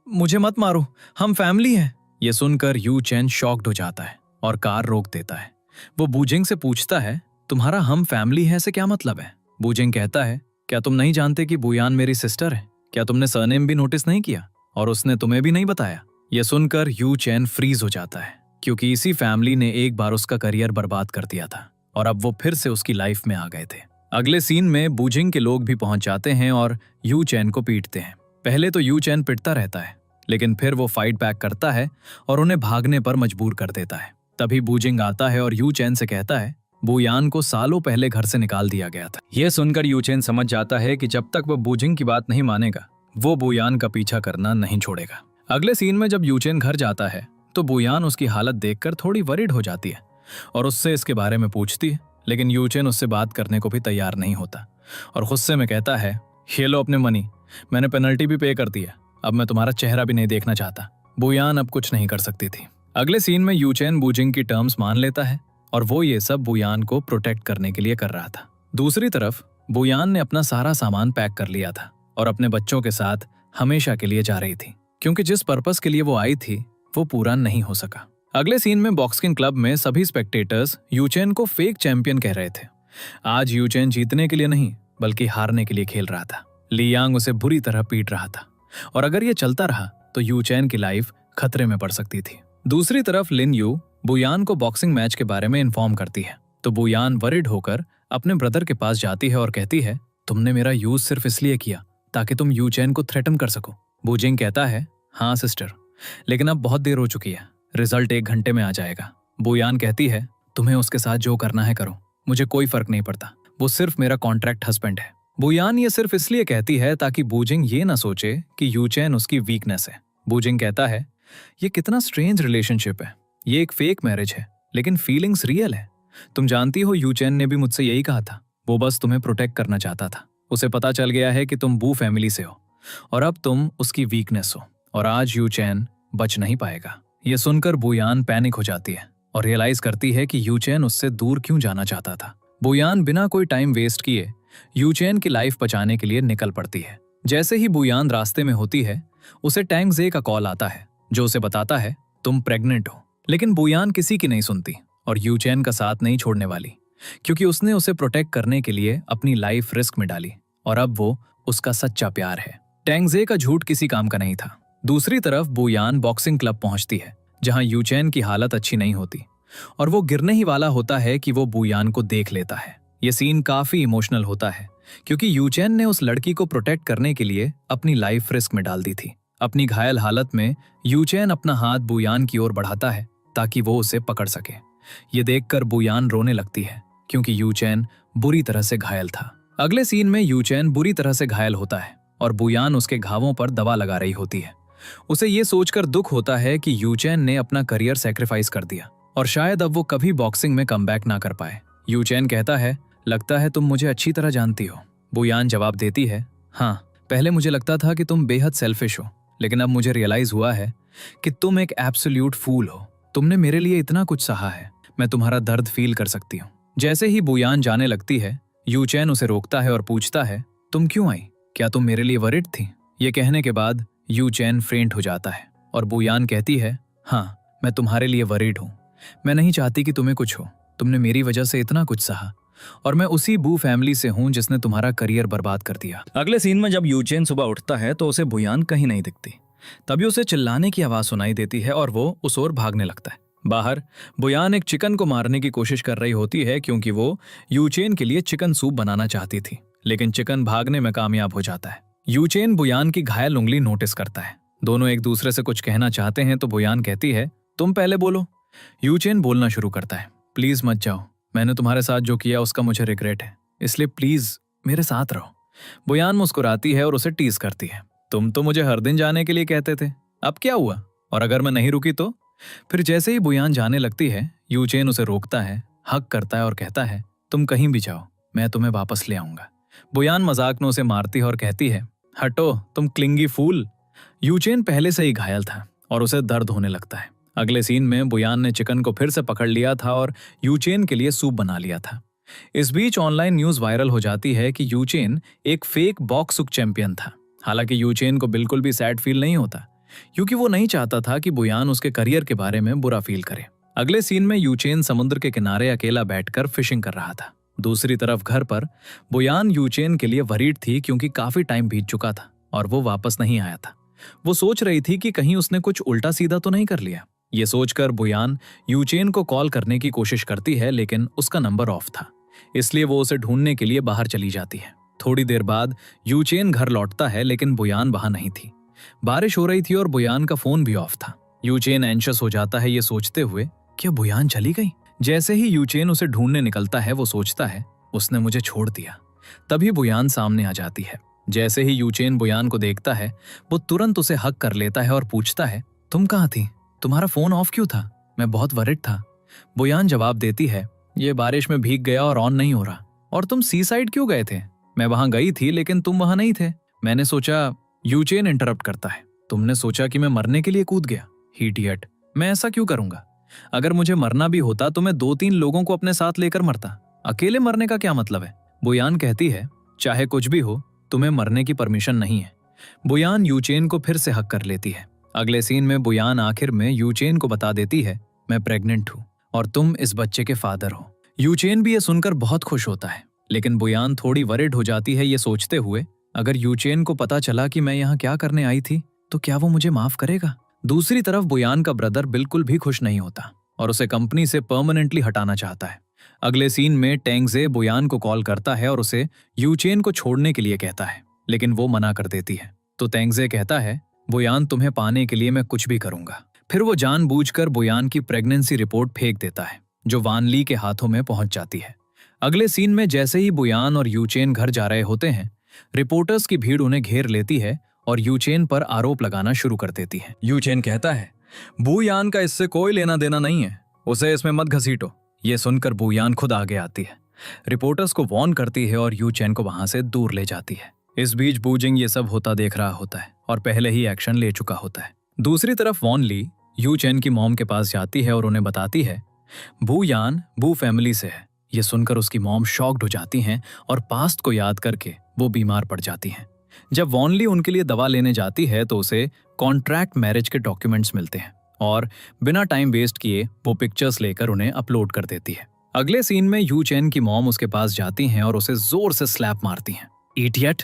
मुझे मत मारो, हम फैमिली हैं। ये सुनकर यू चैन शॉक्ड हो जाता है और कार रोक देता है। वो बूजिंग से पूछता है तुम्हारा हम फैमिली है से क्या मतलब है। बूजिंग कहता है क्या तुम नहीं जानते कि बुयान मेरी सिस्टर है, क्या तुमने सरनेम भी नोटिस नहीं किया और उसने तुम्हें भी नहीं बताया। यह सुनकर यू चैन फ्रीज हो जाता है, क्योंकि इसी फैमिली ने एक बार उसका करियर बर्बाद कर दिया था और अब वो फिर से उसकी लाइफ में आ गए थे। अगले सीन में बूजिंग के लोग भी पहुंच जाते हैं और यू चैन को पीटते हैं। पहले तो यू चैन पिटता रहता है, लेकिन फिर वो फाइट बैक करता है और उन्हें भागने पर मजबूर कर देता है। तभी बूजिंग आता है और यू चैन से कहता है बुयान को सालों पहले घर से निकाल दिया गया था। यह सुनकर यू चैन समझ जाता है कि जब तक वो बूजिंग की बात नहीं मानेगा वो बुयान का पीछा करना नहीं छोड़ेगा। अगले सीन में जब यू चैन घर जाता है तो बुयान उसकी हालत देखकर थोड़ी वरिड हो जाती है और उससे इसके बारे में पूछती है, लेकिन यू चैन उससे बात करने को भी तैयार नहीं होता और गुस्से में कहता है ये लो अपने मनी, मैंने पेनल्टी भी पे कर दी है, अब मैं तुम्हारा चेहरा भी नहीं देखना चाहता। बुयान अब कुछ नहीं कर सकती थी। अगले सीन में यू चैन बूजिंग की टर्म्स मान लेता है और वो ये सब बुयान को प्रोटेक्ट करने के लिए कर रहा था। दूसरी तरफ बुयान ने अपना सारा सामान पैक कर लिया था और अपने बच्चों के साथ हमेशा के लिए जा रही थी, क्योंकि जिस पर्पस के लिए वो आई थी वो पूरा नहीं हो सका। अगले सीन में बॉक्सिंग क्लब में सभी स्पेक्टेटर्स यू चैन को फेक चैंपियन कह रहे थे। आज यू चैन जीतने के लिए नहीं बल्कि हारने के लिए खेल रहा था। ली यांग उसे बुरी तरह पीट रहा था और अगर ये चलता रहा तो यू चैन की लाइफ खतरे में पड़ सकती थी। दूसरी तरफ लिन यू बुयान को बॉक्सिंग मैच के बारे में इन्फॉर्म करती है तो बुयान वरिड होकर अपने ब्रदर के पास जाती है और कहती है तुमने मेरा यूज सिर्फ इसलिए किया ताकि तुम यू चैन को थ्रेटन कर सको। बूजिंग कहता है हाँ सिस्टर, लेकिन अब बहुत देर हो चुकी है, रिजल्ट 1 घंटे में आ जाएगा। बुयान कहती है तुम्हें उसके साथ जो करना है करो, मुझे कोई फर्क नहीं पड़ता, वो सिर्फ मेरा कॉन्ट्रैक्ट हस्बैंड है। बुयान ये सिर्फ इसलिए कहती है ताकि बूजिंग ये ना सोचे कि यू चैन उसकी वीकनेस है। बूजिंग कहता है ये कितना स्ट्रेंज रिलेशनशिप है, ये एक फेक मैरिज है लेकिन फीलिंग्स रियल है। तुम जानती हो यू चैन ने भी मुझसे यही कहा था, वो बस तुम्हें प्रोटेक्ट करना चाहता था। उसे पता चल गया है कि तुम बू फैमिली से हो और अब तुम उसकी वीकनेस हो और आज यू चैन बच नहीं पाएगा। ये सुनकर बुयान पैनिक हो जाती है और रियलाइज करती है कि यू चैन उससे दूर क्यों जाना चाहता था। बुयान बिना कोई टाइम वेस्ट किए यू चैन की लाइफ बचाने के लिए निकल पड़ती है। जैसे ही बुयान रास्ते में होती है उसे टेंगजे का कॉल आता है जो उसे बताता है तुम प्रेग्नेंट हो। लेकिन बुयान किसी की नहीं सुनती और यू चैन का साथ नहीं छोड़ने वाली, क्योंकि उसने उसे प्रोटेक्ट करने के लिए अपनी लाइफ रिस्क में डाली और अब वो उसका सच्चा प्यार है। टेंगजे का झूठ किसी काम का नहीं था। दूसरी तरफ बुयान बॉक्सिंग क्लब पहुंचती है जहां यू चैन की हालत अच्छी नहीं होती और वो गिरने ही वाला होता है कि वो बुयान को देख लेता है। ये सीन काफी इमोशनल होता है क्योंकि यू चैन ने उस लड़की को प्रोटेक्ट करने के लिए अपनी लाइफ रिस्क में डाल दी थी। अपनी घायल हालत में यू चैन अपना हाथ बुयान की ओर बढ़ाता है ताकि वो उसे पकड़ सके। ये देखकर बुयान रोने लगती है क्योंकि यू चैन बुरी तरह से घायल था। अगले सीन में यू चैन बुरी तरह से घायल होता है और बुयान उसके घावों पर दवा लगा रही होती है उसे ये सोचकर दुख होता है कि यूचैन ने अपना करियर सैक्रिफाइस कर दिया और शायद अब वो कभी बॉक्सिंग में कमबैक ना कर पाए। यूचैन कहता है, लगता है तुम मुझे अच्छी तरह जानती हो। बुयान जवाब देती है, हाँ, पहले मुझे लगता था कि तुम बेहद सेल्फिश हो, लेकिन अब मुझे रियलाइज हुआ है कि तुम एक एब्सोल्यूट फूल हो। तुमने मेरे लिए इतना कुछ सहा है, मैं तुम्हारा दर्द फील कर सकती हूँ। जैसे ही बुयान जाने लगती है, यूचैन उसे रोकता है और पूछता है, तुम क्यों आई? क्या तुम मेरे लिए वरिड थी? ये कहने के बाद यूचैन फेंट हो जाता है और बुयान कहती है, हाँ, मैं तुम्हारे लिए वरिड हूँ। मैं नहीं चाहती कि तुम्हें कुछ हो। तुमने मेरी वजह से इतना कुछ सहा और मैं उसी बू फैमिली से हूँ जिसने तुम्हारा करियर बर्बाद कर दिया। अगले सीन में जब यूचेन सुबह उठता है तो उसे बुयान कहीं नहीं दिखती। तभी उसे चिल्लाने की आवाज सुनाई देती है और वो उस ओर भागने लगता है। बाहर बुयान एक चिकन को मारने की कोशिश कर रही होती है क्योंकि वो यूचेन के लिए चिकन सूप बनाना चाहती थी, लेकिन चिकन भागने में कामयाब हो जाता है। यूचेन बुयान की घायल उंगली नोटिस करता है। दोनों एक दूसरे से कुछ कहना चाहते हैं तो बुयान कहती है, तुम पहले बोलो। यूचेन बोलना शुरू करता है, प्लीज मत जाओ, मैंने तुम्हारे साथ जो किया उसका मुझे रिग्रेट है, इसलिए प्लीज मेरे साथ रहो। बुयान मुस्कुराती है और उसे टीज करती है, तुम तो मुझे हर दिन जाने के लिए कहते थे, अब क्या हुआ? और अगर मैं नहीं रुकी तो? फिर जैसे ही बुयान जाने लगती है, यूचेन उसे रोकता है, हक करता है और कहता है, तुम कहीं भी जाओ, मैं तुम्हें वापस ले आऊंगा। बुयान मजाक में उसे मारती है और कहती है, हटो तुम क्लिंगी फूल। यूचेन पहले से ही घायल था और उसे दर्द होने लगता है। अगले सीन में बुयान ने चिकन को फिर से पकड़ लिया था और यूचेन के लिए सूप बना लिया था। इस बीच ऑनलाइन न्यूज वायरल हो जाती है कि यूचेन एक फेक बॉक्सुक चैंपियन था। हालांकि यूचेन को बिल्कुल भी सैड फील नहीं होता क्योंकि वो नहीं चाहता था कि बुयान उसके करियर के बारे में बुरा फील करे। अगले सीन में यूचेन समुद्र के किनारे अकेला बैठकर फिशिंग कर रहा था। दूसरी तरफ घर पर बुयान यूचेन के लिए वरीड थी क्योंकि काफी टाइम बीत चुका था और वो वापस नहीं आया था। वो सोच रही थी कि कहीं उसने कुछ उल्टा सीधा तो नहीं कर लिया। ये सोचकर बुयान यूचेन को कॉल करने की कोशिश करती है, लेकिन उसका नंबर ऑफ था, इसलिए वो उसे ढूंढने के लिए बाहर चली जाती है। थोड़ी देर बाद यूचेन घर लौटता है, लेकिन बुयान वहां नहीं थी। बारिश हो रही थी और बुयान का फोन भी ऑफ था। यूचेन एंशियस हो जाता है ये सोचते हुए, क्या बुयान चली गई? जैसे ही यूचेन उसे ढूंढने निकलता है, वो सोचता है उसने मुझे छोड़ दिया। तभी बुयान सामने आ जाती है। जैसे ही यूचेन बुयान को देखता है, वो तुरंत उसे हक कर लेता है और पूछता है, तुम कहाँ थी? तुम्हारा फोन ऑफ क्यों था? मैं बहुत वरिड था। बुयान जवाब देती है, ये बारिश में भीग गया और ऑन नहीं हो रहा। और तुम सी साइड क्यों गए थे? मैं वहां गई थी लेकिन तुम वहां नहीं थे। मैंने सोचा। यूचेन इंटरप्ट करता है, तुमने सोचा कि मैं मरने के लिए कूद गया? इडियट, मैं ऐसा क्यों करूंगा? अगर मुझे मरना भी होता तो मैं 2-3 लोगों को अपने साथ लेकर मरता। अकेले मरने का क्या मतलब है? बुयान कहती है, चाहे कुछ भी हो, तुम्हें मरने की परमिशन नहीं है। बुयान यूचेन को फिर से हक कर लेती है। अगले सीन में बुयान आखिर में यूचेन को बता देती है, मैं प्रेग्नेंट हूँ और तुम इस बच्चे के फादर हो। यूचेन भी ये सुनकर बहुत खुश होता है, लेकिन बुयान थोड़ी वरिड हो जाती है ये सोचते हुए, अगर यूचेन को पता चला कि मैं यहाँ क्या करने आई थी तो क्या वो मुझे माफ करेगा? दूसरी तरफ बुयान का ब्रदर बिल्कुल भी खुश नहीं होता और उसे कंपनी से परमानेंटली हटाना चाहता है। अगले सीन में टेंगजे बुयान को कॉल करता है और उसे यूचेन को छोड़ने के लिए कहता है, लेकिन वो मना कर देती है। तो टेंगजे कहता है, बुयान तुम्हें पाने के लिए मैं कुछ भी करूंगा। फिर वो जानबूझकर बुयान की प्रेगनेंसी रिपोर्ट फेंक देता है, जो वान ली के हाथों में पहुंच जाती है। अगले सीन में जैसे ही बुयान और यूचेन घर जा रहे होते हैं, रिपोर्टर्स की भीड़ उन्हें घेर लेती है और यूचेन पर आरोप लगाना शुरू कर देती है। यूचेन कहता है, बुयान का इससे कोई लेना देना नहीं है, उसे इसमें मत घसीटो। ये सुनकर बुयान खुद आगे आती है, रिपोर्टर्स को वार्न करती है और यूचेन को वहां से दूर ले जाती है। इस बीच बूजिंग ये सब होता देख रहा होता है और पहले ही एक्शन ले चुका होता है। दूसरी तरफ वॉन ली यूचेन की मॉम के पास जाती है और उन्हें बताती है, बुयान बू फैमिली से है। ये सुनकर उसकी मॉम शॉक्ड हो जाती हैं और पास्ट को याद करके वो बीमार पड़ जाती हैं। जब वॉनली उनके लिए दवा लेने जाती है तो उसे कॉन्ट्रैक्ट मैरिज के डॉक्यूमेंट्स मिलते हैं और बिना टाइम वेस्ट किए वो पिक्चर्स लेकर उन्हें अपलोड कर देती है। अगले सीन में यूचेन की मॉम उसके पास जाती हैं और उसे जोर से स्लैप मारती हैं। इडियट,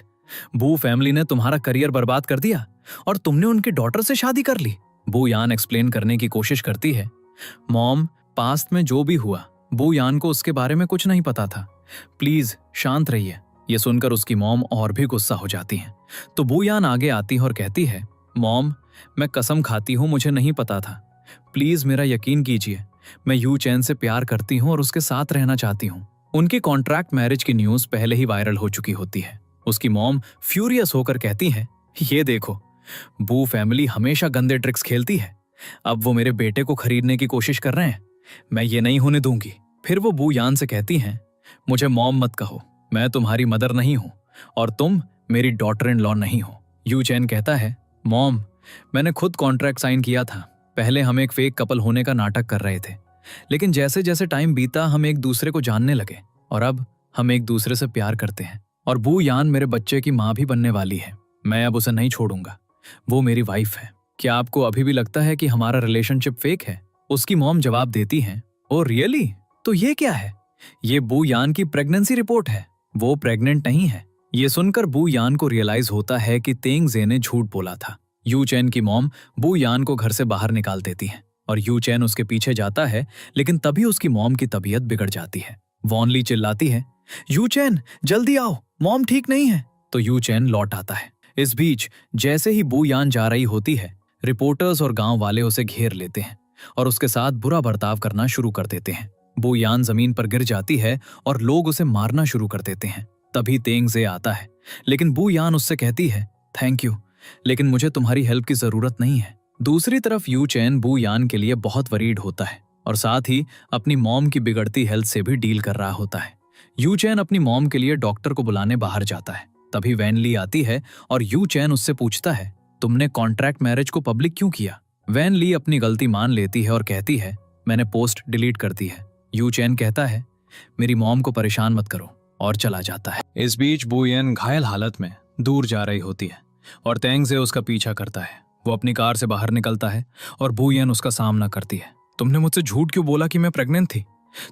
बू फैमिली ने तुम्हारा करियर बर्बाद कर दिया और तुमने उनकी डॉटर से शादी कर ली। बू यान एक्सप्लेन करने की कोशिश करती है, मॉम, पास्ट में जो भी हुआ बू यान को उसके बारे में कुछ नहीं पता था, प्लीज शांत रहिए। ये सुनकर उसकी मॉम और भी गुस्सा हो जाती है। तो बू यान आगे आती है और कहती है, मॉम, मैं कसम खाती हूँ मुझे नहीं पता था, प्लीज मेरा यकीन कीजिए, मैं यूचेन से प्यार करती हूँ और उसके साथ रहना चाहती हूँ। उनकी कॉन्ट्रैक्ट मैरिज की न्यूज पहले ही वायरल हो चुकी होती है। उसकी मॉम फ्यूरियस होकर कहती है, ये देखो, बू फैमिली हमेशा गंदे ट्रिक्स खेलती है। अब वो मेरे बेटे को खरीदने की कोशिश कर रहे हैं। मैं ये नहीं होने दूंगी। फिर वो बू यान से कहती हैं, मुझे मॉम मत कहो, मैं तुम्हारी मदर नहीं हूं और तुम मेरी डॉटर इन लॉ नहीं हो। यू चैन कहता है, मॉम, मैंने खुद कॉन्ट्रैक्ट साइन किया था। पहले हम एक फेक कपल होने का नाटक कर रहे थे, लेकिन जैसे जैसे टाइम बीता हम एक दूसरे को जानने लगे और अब हम एक दूसरे से प्यार करते हैं। और बू यान मेरे बच्चे की माँ भी बनने वाली है। मैं अब उसे नहीं छोड़ूंगा। वो मेरी वाइफ है। क्या आपको अभी भी लगता है कि हमारा रिलेशनशिप फेक है? उसकी मॉम जवाब देती है, ओ रियली? तो ये क्या है? ये बू यान की प्रेगनेंसी रिपोर्ट है। वो प्रेग्नेंट नहीं है। ये सुनकर बू यान को रियलाइज होता है कि तेंग जे ने झूठ बोला था। यू चैन की मॉम बू यान को घर से बाहर निकाल देती है और यू चैन उसके पीछे जाता है, लेकिन तभी उसकी मॉम की तबीयत बिगड़ जाती है। वॉन ली चिल्लाती है, यू चैन जल्दी आओ, मॉम ठीक नहीं है। तो यू चैन लौट आता है। इस बीच जैसे ही बू यान जा रही होती है, रिपोर्टर्स और गांव वाले उसे घेर लेते हैं और उसके साथ बुरा बर्ताव करना शुरू कर देते हैं। बू यान जमीन पर गिर जाती है और लोग उसे मारना शुरू कर देते हैं। तभी तेंग जे आता है, लेकिन बू यान उससे कहती है, थैंक यू, लेकिन मुझे तुम्हारी हेल्प की जरूरत नहीं है। दूसरी तरफ यू चैन बू यान के लिए बहुत वरीड होता है और साथ ही अपनी मॉम की बिगड़ती हेल्थ से भी डील कर रहा होता है। यू चैन अपनी मॉम के लिए डॉक्टर को बुलाने बाहर जाता है। तभी वैन ली आती है और यू चैन उससे पूछता है, तुमने कॉन्ट्रैक्ट मैरिज को पब्लिक क्यों किया? वैन ली अपनी गलती मान लेती है और कहती है, मैंने पोस्ट डिलीट कर दी है। यू चैन कहता है, मेरी मॉम को परेशान मत करो, और चला जाता है। इस बीच बू यान घायल हालत में दूर जा रही होती है और तेंग जे उसका पीछा करता है। वो अपनी कार से बाहर निकलता है और बू यान उसका सामना करती है। तुमने मुझसे झूठ क्यों बोला कि मैं प्रेग्नेंट थी?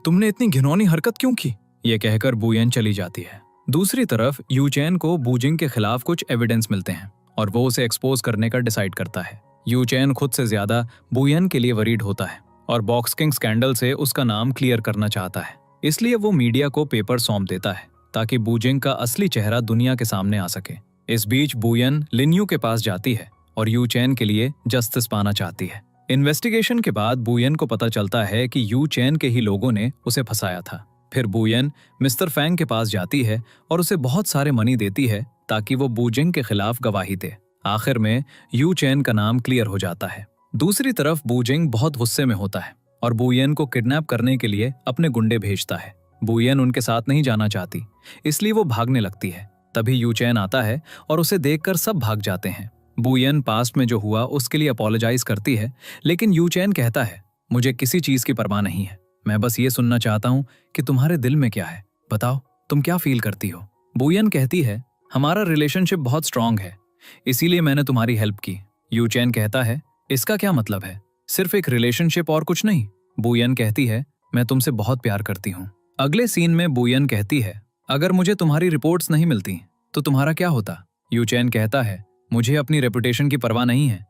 तुमने इतनी घिनौनी हरकत क्यों की? ये कहकर बू यान चली जाती है। दूसरी तरफ यू चैन को बूजिंग के खिलाफ कुछ एविडेंस मिलते हैं और वो उसे एक्सपोज करने का डिसाइड करता है। यू चैन खुद से ज्यादा बू यान के लिए वरीड होता है और बॉक्स किंग स्कैंडल से उसका नाम क्लियर करना चाहता है। इसलिए वो मीडिया को पेपर सौंप देता है ताकि बूजिंग का असली चेहरा दुनिया के सामने आ सके। इस बीच बू यान लिन्यू के पास जाती है और यू चैन के लिए जस्टिस पाना चाहती है। इन्वेस्टिगेशन के बाद बू यान को पता चलता है कि यू चैन के ही लोगों ने उसे फंसाया था। फिर बू यान मिस्टर फैंग के पास जाती है और उसे बहुत सारे मनी देती है ताकि वो बूजिंग के खिलाफ गवाही दे। आखिर में यू चैन का नाम क्लियर हो जाता है। दूसरी तरफ बूजिंग बहुत गुस्से में होता है और बू यान को किडनैप करने के लिए अपने गुंडे भेजता है। बू यान उनके साथ नहीं जाना चाहती, इसलिए वो भागने लगती है। तभी यू चैन आता है और उसे देखकर सब भाग जाते हैं। बू यान पास्ट में जो हुआ उसके लिए अपोलोजाइज करती है, लेकिन यू चैन कहता है, मुझे किसी चीज की परवाह नहीं है, मैं बस ये सुनना चाहता हूँ कि तुम्हारे दिल में क्या है, बताओ तुम क्या फील करती हो। बू यान कहती है, हमारा रिलेशनशिप बहुत स्ट्रांग है, इसीलिए मैंने तुम्हारी हेल्प की। यू चैन कहता है, इसका क्या मतलब है? सिर्फ एक रिलेशनशिप और कुछ नहीं? बू यान कहती है, मैं तुमसे बहुत प्यार करती हूँ। अगले सीन में बू यान कहती है, अगर मुझे तुम्हारी रिपोर्ट्स नहीं मिलती तो तुम्हारा क्या होता? यू चैन कहता है, मुझे अपनी रेपुटेशन की परवाह नहीं है,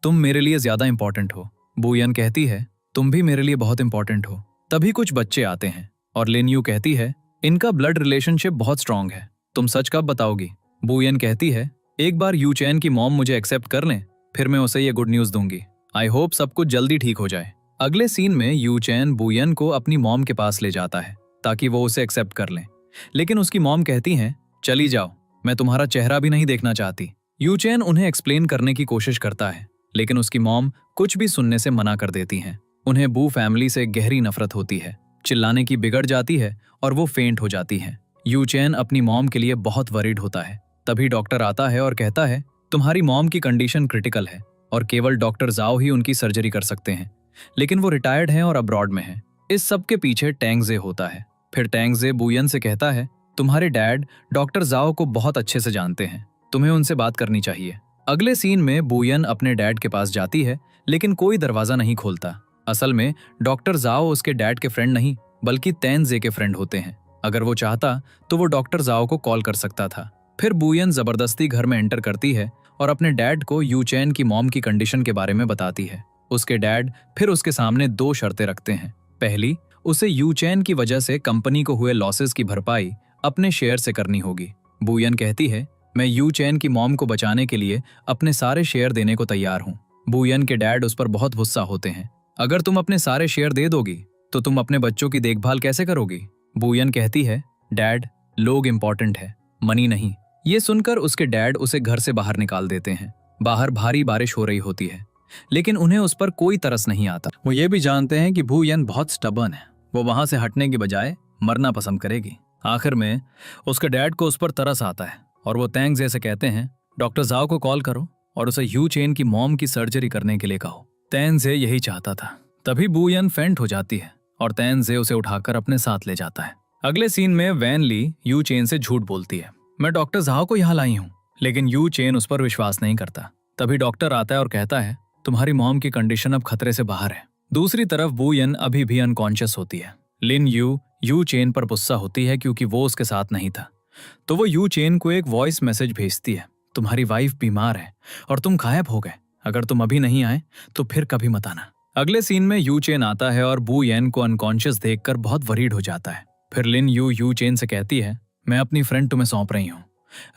तुम मेरे लिए ज्यादा इंपॉर्टेंट हो। बू यान कहती है, तुम भी मेरे लिए बहुत इंपॉर्टेंट हो। तभी कुछ बच्चे आते हैं और लिन्यू कहती है, इनका ब्लड रिलेशनशिप बहुत स्ट्रांग है, तुम सच कब बताओगी? बू यान कहती है, एक बार यू चैन की मॉम मुझे एक्सेप्ट कर लें, फिर मैं उसे ये गुड न्यूज दूंगी। आई होप सब कुछ जल्दी ठीक हो जाए। अगले सीन में यू चैन बू यान को अपनी मॉम के पास ले जाता है ताकि वो उसे एक्सेप्ट कर लें, लेकिन उसकी मॉम कहती हैं, चली जाओ, मैं तुम्हारा चेहरा भी नहीं देखना चाहती। यू चैन उन्हें एक्सप्लेन करने की कोशिश करता है, लेकिन उसकी मॉम कुछ भी सुनने से मना कर देती हैं। उन्हें बू फैमिली से गहरी नफरत होती है, चिल्लाने की बिगड़ जाती है और वो फेंट हो जाती है। यू चैन अपनी मॉम के लिए बहुत वरीड होता है। तभी डॉक्टर आता है और कहता है, तुम्हारी मॉम की कंडीशन क्रिटिकल है और केवल डॉक्टर जाओ ही उनकी सर्जरी कर सकते हैं, लेकिन वो रिटायर्ड हैं और अब्रॉड में हैं। इस सब के पीछे टैंग जे होता है। फिर टैंग जे बू यान से कहता है, तुम्हारे डैड डॉक्टर जाओ को बहुत अच्छे से जानते हैं, तुम्हें उनसे बात करनी चाहिए। अगले सीन में बू यान अपने डैड के पास जाती है, लेकिन कोई दरवाजा नहीं खोलता। असल में डॉक्टर जाओ उसके डैड के फ्रेंड नहीं बल्कि तेंग जे के फ्रेंड होते हैं। अगर वो चाहता तो वो डॉक्टर जाओ को कॉल कर सकता था। फिर बू यान जबरदस्ती घर में एंटर करती है और अपने डैड को यू चैन की मॉम की कंडीशन के बारे में बताती है। उसके डैड फिर उसके सामने 2 शर्तें रखते हैं। पहली, उसे यू चैन की वजह से कंपनी को हुए लॉसेस की भरपाई अपने शेयर से करनी होगी। बू यान कहती है, मैं यू चैन की मॉम को बचाने के लिए अपने सारे शेयर देने को तैयार हूँ। बू यान के डैड उस पर बहुत गुस्सा होते हैं। अगर तुम अपने सारे शेयर दे दोगी तो तुम अपने बच्चों की देखभाल कैसे करोगी? बू यान कहती है, डैड, लोग इंपॉर्टेंट है, मनी नहीं। ये सुनकर उसके डैड उसे घर से बाहर निकाल देते हैं। बाहर भारी बारिश हो रही होती है, लेकिन उन्हें उस पर कोई तरस नहीं आता। वो ये भी जानते हैं कि भू येन बहुत स्टबर्न है, वो वहां से हटने की बजाय मरना पसंद करेगी। आखिर में उसके डैड को उस पर तरस आता है और वो तेंग जे से कहते हैं, डॉक्टर जाओ को कॉल करो और उसे यू चेन की मॉम की सर्जरी करने के लिए कहो। तेंग जे यही चाहता था। तभी बू येन फेंट हो जाती है और तेंग जे उसे उठाकर अपने साथ ले जाता है। अगले सीन में वैन ली यू चेन से झूठ बोलती है, मैं डॉक्टर जाओ को यहाँ लाई हूँ, लेकिन यू चेन उस पर विश्वास नहीं करता। तभी डॉक्टर आता है और कहता है, तुम्हारी मॉम की कंडीशन अब खतरे से बाहर है। दूसरी तरफ बू येन अभी भी अनकॉन्शियस होती है। लिन यू चेन पर गुस्सा होती है क्योंकि वो उसके साथ नहीं था, तो वो यू चेन को एक वॉइस मैसेज भेजती है, तुम्हारी वाइफ बीमार है और तुम गायब हो गए, अगर तुम अभी नहीं आए तो फिर कभी मत आना। अगले सीन में यू चेन आता है और बू येन को अनकॉन्शियस देखकर बहुत वरीड हो जाता है। फिर लिन यू चेन से कहती है, मैं अपनी फ्रेंड तुम्हें सौंप रही हूँ,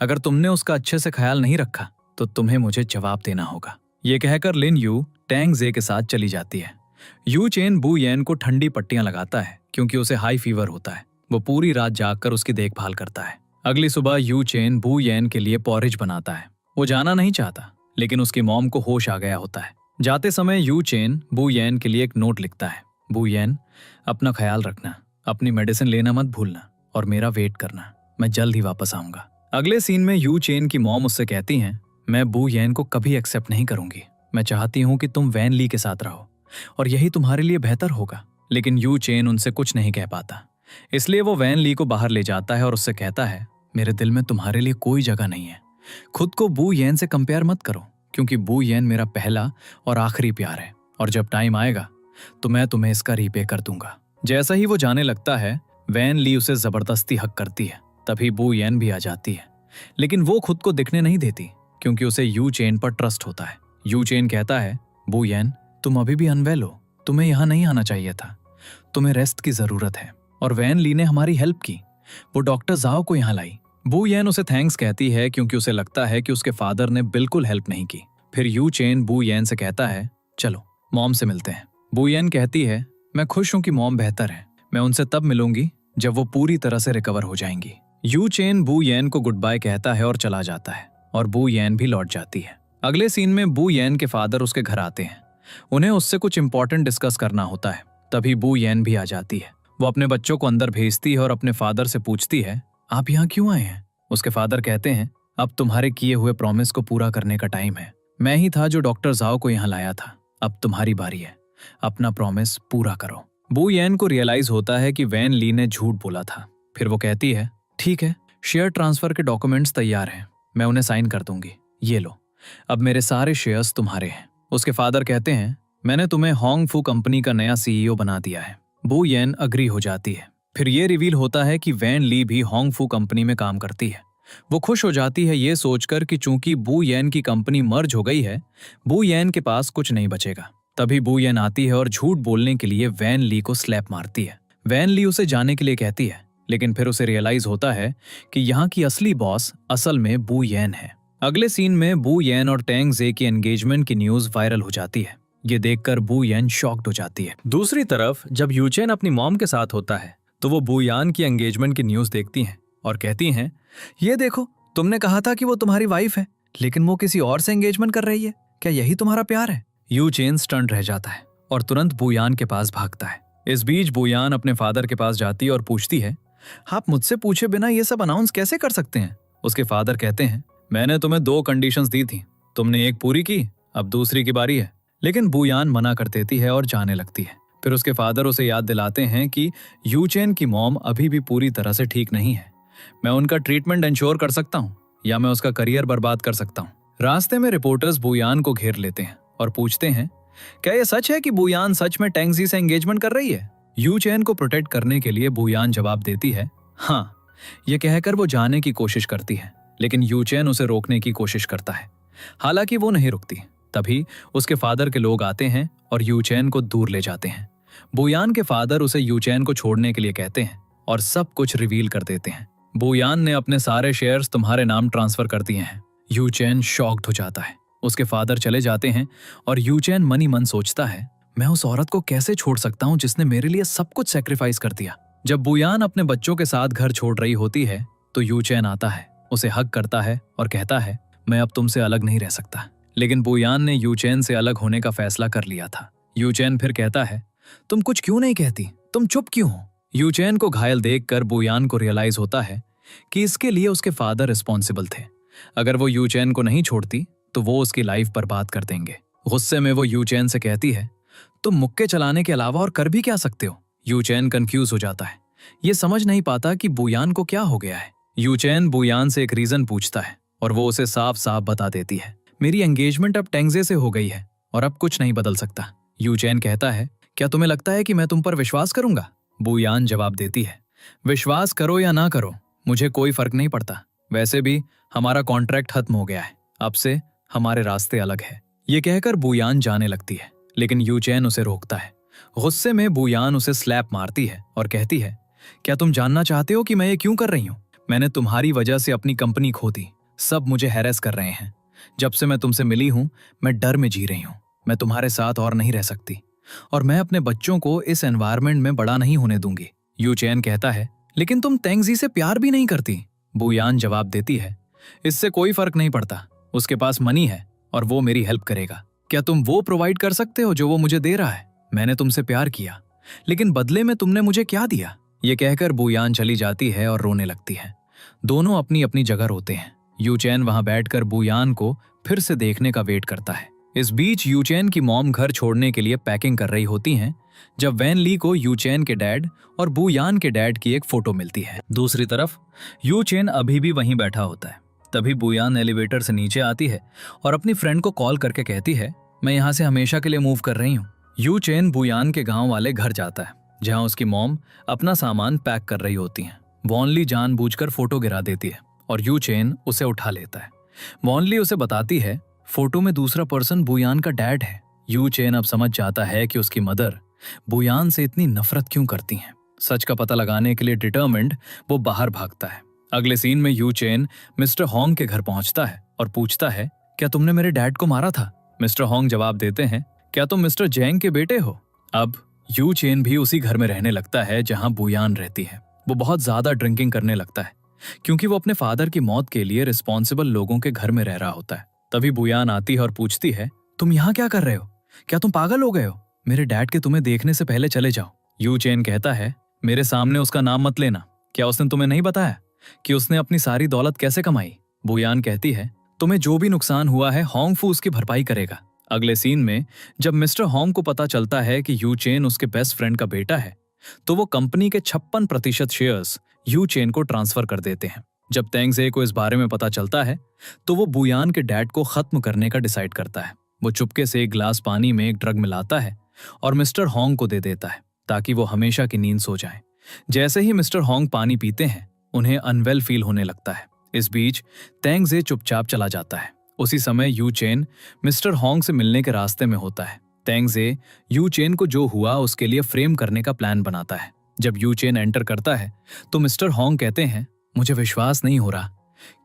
अगर तुमने उसका अच्छे से ख्याल नहीं रखा तो तुम्हें मुझे जवाब देना होगा। ये कहकर लिन यू टेंग जे के साथ चली जाती है। यू चेन बू येन को ठंडी पट्टियां लगाता है क्योंकि उसे हाई फीवर होता है। वो पूरी रात जागकर उसकी देखभाल करता है। अगली सुबह यू चेन बू येन के लिए पॉरेज बनाता है। वो जाना नहीं चाहता, लेकिन उसकी मॉम को होश आ गया होता है। जाते समय यू चेन बू येन के लिए एक नोट लिखता है, बू येन, अपना ख्याल रखना, अपनी मेडिसिन लेना मत भूलना और मेरा वेट करना, मैं जल्द ही वापस आऊंगा। अगले सीन में यू चेन की मॉम उससे कहती हैं, मैं बू येन को कभी एक्सेप्ट नहीं करूंगी, मैं चाहती हूं कि तुम वैन ली के साथ रहो और यही तुम्हारे लिए बेहतर होगा। लेकिन यू चेन उनसे कुछ नहीं कह पाता, इसलिए वो वैन ली को बाहर ले जाता है और उससे कहता है, मेरे दिल में तुम्हारे लिए कोई जगह नहीं है। खुद को बू येन से कंपेयर मत करो, क्योंकि बू येन मेरा पहला और आखिरी प्यार है और जब टाइम आएगा तो मैं तुम्हें इसका रीपे कर दूंगा। जैसा ही वो जाने लगता है, वैन ली उसे जबरदस्ती हक करती है। तभी बू येन भी आ जाती है, लेकिन वो खुद को दिखने नहीं देती क्योंकि उसे यू चेन पर ट्रस्ट होता है। यू चेन कहता है, बू येन, तुम अभी भी अनवेल हो, तुम्हें यहाँ नहीं आना चाहिए था, तुम्हें रेस्ट की जरूरत है। और वैन ली ने हमारी हेल्प की, वो डॉक्टर जाओ को यहाँ लाई। बू येन उसे थैंक्स कहती है क्योंकि उसे लगता है कि उसके फादर ने बिल्कुल हेल्प नहीं की। फिर यू चेन बू येन से कहता है, चलो मॉम से मिलते हैं। बू येन कहती है, मैं खुश हूं कि मॉम बेहतर है, मैं उनसे तब मिलूंगी जब वो पूरी तरह से रिकवर हो जाएंगी। यू चेन बू येन को गुड बाय कहता है और चला जाता है और बू येन भी लौट जाती है। अगले सीन में बू येन के फादर उसके घर आते हैं, उन्हें उससे कुछ इंपॉर्टेंट डिस्कस करना होता है। तभी बू येन भी आ जाती है। वो अपने बच्चों को अंदर भेजती है और अपने फादर से पूछती है, आप यहाँ क्यों आए हैं? उसके फादर कहते हैं, अब तुम्हारे किए हुए प्रॉमिस को पूरा करने का टाइम है, मैं ही था जो डॉक्टर जाओ को यहाँ लाया था, अब तुम्हारी बारी है, अपना प्रॉमिस पूरा करो। बू येन को रियलाइज होता है कि वैन ली ने झूठ बोला था। फिर वो कहती है, ठीक है, शेयर ट्रांसफर के डॉक्यूमेंट्स तैयार हैं, मैं उन्हें साइन कर दूंगी, ये लो, अब मेरे सारे शेयर्स तुम्हारे हैं। उसके फादर कहते हैं, मैंने तुम्हें होंग फू कंपनी का नया सीईओ बना दिया है। बू येन अग्री हो जाती है। फिर ये रिवील होता है कि वैन ली भी होंग फू कंपनी में काम करती है। वो खुश हो जाती है ये सोचकर कि चूंकि बू येन की कंपनी मर्ज हो गई है, बू येन के पास कुछ नहीं बचेगा। तभी बू येन आती है और झूठ बोलने के लिए वैन ली को स्लैप मारती है। वैन ली उसे जाने के लिए कहती है, लेकिन फिर उसे रियलाइज होता है कि यहाँ की असली बॉस असल में बू येन है। अगले सीन में बू येन और टेंग जे की एंगेजमेंट की न्यूज वायरल हो जाती है। ये देखकर बू येन शॉक्ड हो जाती है। दूसरी तरफ जब यू चेन अपनी मॉम के साथ होता है तो वो बू यान की एंगेजमेंट की न्यूज देखती हैं और कहती हैं, ये देखो, तुमने कहा था कि वो तुम्हारी वाइफ है, लेकिन वो किसी और से एंगेजमेंट कर रही है, क्या यही तुम्हारा प्यार है? यू चेन स्टंट रह जाता है और तुरंत बू यान के पास भागता है। इस बीच बू यान अपने फादर के पास जाती है और पूछती है, आप मुझसे पूछे बिना ये सब अनाउंस कैसे कर सकते हैं? उसके फादर कहते हैं, मैंने तुम्हें 2 कंडीशंस दी थी, तुमने एक पूरी की, अब दूसरी की बारी है। लेकिन बू यान मना कर देती है और जाने लगती है। फिर उसके फादर उसे याद दिलाते हैं कि यू चेन की मॉम अभी भी पूरी तरह से ठीक नहीं है, मैं उनका ट्रीटमेंट इंश्योर कर सकता हूँ या मैं उसका करियर बर्बाद कर सकता हूँ। रास्ते में रिपोर्टर्स बू यान को घेर लेते हैं और पूछते हैं, क्या यह सच है कि बू यान सच में टेंग जी से एंगेजमेंट कर रही है? यू चेन को प्रोटेक्ट करने के लिए बू यान जवाब देती है, हाँ। ये कहकर वो जाने की कोशिश करती है, लेकिन यू चेन उसे रोकने की कोशिश करता है, हालांकि वो नहीं रुकती। तभी उसके फादर के लोग आते हैं और यू चेन को दूर ले जाते हैं। बू यान के फादर उसे यू चेन को छोड़ने के लिए कहते हैं और सब कुछ रिवील कर देते हैं। बू यान ने अपने सारे शेयर्स तुम्हारे नाम ट्रांसफर कर दिए हैं। यू चेन शॉक्ड हो जाता है। उसके फादर चले जाते हैं और यू चेन मन ही मन सोचता है, मैं उस औरत को कैसे छोड़ सकता हूँ जिसने मेरे लिए सब कुछ सैक्रिफाइस कर दिया। जब बू यान अपने बच्चों के साथ घर छोड़ रही होती है तो यू चेन आता है, उसे हग करता है और कहता है, मैं अब तुमसे अलग नहीं रह सकता। लेकिन बुयान ने यूचेन से अलग होने का फैसला कर लिया था। यूचेन फिर कहता है, तुम कुछ क्यों नहीं कहती, तुम चुप क्यों हो? यूचेन को घायल देखकर बुयान को रियलाइज होता है कि इसके लिए उसके फादर रिस्पॉन्सिबल थे। अगर वो यूचेन को नहीं छोड़ती तो वो उसकी लाइफ बर्बाद कर देंगे। गुस्से में वो यूचेन से कहती है, तुम मुक्के चलाने के अलावा और कर भी क्या सकते हो? यूचेन कंफ्यूज हो जाता है, ये समझ नहीं पाता कि बुयान को क्या हो गया है। यूचेन बुयान से एक रीजन पूछता है और वो उसे साफ साफ बता देती है, मेरी एंगेजमेंट अब टेंगजे से हो गई है और अब कुछ नहीं बदल सकता। यूचेन कहता है, क्या तुम्हें लगता है कि मैं तुम पर विश्वास करूंगा? बुयान जवाब देती है, विश्वास करो या ना करो, मुझे कोई फर्क नहीं पड़ता। वैसे भी हमारा कॉन्ट्रैक्ट खत्म हो गया है, अब से हमारे रास्ते अलग है। ये कहकर बुयान जाने लगती है, लेकिन यूचेन उसे रोकता है। गुस्से में बुयान उसे स्लैप मारती है और कहती है, क्या तुम जानना चाहते हो कि मैं ये क्यों कर रही हूँ? मैंने तुम्हारी वजह से अपनी कंपनी खो दी, सब मुझे हैरेस कर रहे हैं। जब से मैं तुमसे मिली हूँ मैं डर में जी रही हूँ, मैं तुम्हारे साथ और नहीं रह सकती और मैं अपने बच्चों को इस एनवायरनमेंट में बड़ा नहीं होने दूंगी। यूचेन कहता है, लेकिन तुम तेंगजी से प्यार भी नहीं करती। बुयान जवाब देती है, इससे कोई फर्क नहीं पड़ता, उसके पास मनी है और वो मेरी हेल्प करेगा। क्या तुम वो प्रोवाइड कर सकते हो जो वो मुझे दे रहा है? मैंने तुमसे प्यार किया, लेकिन बदले में तुमने मुझे क्या दिया? ये कहकर बुयान चली जाती है और रोने लगती है। दोनों अपनी अपनी जगह रोते हैं। यूचेन वहां बैठकर बुयान को फिर से देखने का वेट करता है। इस बीच यूचेन की मॉम घर छोड़ने के लिए पैकिंग कर रही होती हैं जब वैन ली को यूचेन के डैड और बुयान के डैड की एक फोटो मिलती है। दूसरी तरफ यूचेन अभी भी वहीं बैठा होता है। तभी बुयान एलिवेटर से नीचे आती है और अपनी फ्रेंड को कॉल करके कहती है, मैं यहाँ से हमेशा के लिए मूव कर रही हूँ। यूचेन बुयान के गांव वाले घर जाता है जहाँ उसकी मॉम अपना सामान पैक कर रही होती हैं। वॉनली जानबूझकर फोटो गिरा देती है और यूचेन उसे उठा लेता है। वॉनली उसे बताती है, फोटो में दूसरा पर्सन बुयान का डैड है। यूचेन अब समझ जाता है कि उसकी मदर बुयान से इतनी नफरत क्यों करती हैं। सच का पता लगाने के लिए डिटर्मिन्ड वो बाहर भागता है। अगले सीन में यूचेन मिस्टर होंग के घर पहुंचता है और पूछता है, क्या तुमने मेरे डैड को मारा था? मिस्टर होंग जवाब देते हैं, क्या तुम मिस्टर जेंग के बेटे हो? अब यूचेन भी उसी घर में रहने लगता है जहां बुयान रहती है। वो बहुत ज्यादा ड्रिंकिंग करने लगता है क्योंकि वो अपने फादर की मौत के लिए रिस्पॉन्सिबल लोगों के घर में रह रहा होता है। तभी बुयान आती है और पूछती है, तुम यहाँ क्या कर रहे हो? क्या तुम पागल हो गए हो? मेरे डैड के तुम्हें देखने से पहले चले जाओ। यूचेन कहता है, मेरे सामने उसका नाम मत लेना। क्या उसने तुम्हें नहीं बताया कि उसने अपनी सारी दौलत कैसे कमाई? बुयान कहती है, तुम्हें जो भी नुकसान हुआ है होंगफू उसकी भरपाई करेगा। अगले सीन में जब मिस्टर होंग को पता चलता है कि यूचेन उसके बेस्ट फ्रेंड का बेटा है तो वो कंपनी के 56% शेयर्स यूचेन को ट्रांसफर कर देते हैं। जब तेंगजे को इस बारे में पता चलता है तो वो बुयान के डैड को खत्म करने का डिसाइड करता है। वो चुपके से एक ग्लास पानी में एक ड्रग मिलाता है और मिस्टर होंग को दे देता है ताकि वो हमेशा की नींद सो जाए। जैसे ही मिस्टर होंग पानी पीते हैं उन्हें अनवेल फील होने लगता है। इस बीच तेंगजे चुपचाप चला जाता है। उसी समय यूचेन मिस्टर होंग से मिलने के रास्ते में होता है। तेंगजे यूचेन को जो हुआ उसके लिए फ्रेम करने का प्लान बनाता है। जब यूचेन एंटर करता है तो मिस्टर होंग कहते हैं, मुझे विश्वास नहीं हो रहा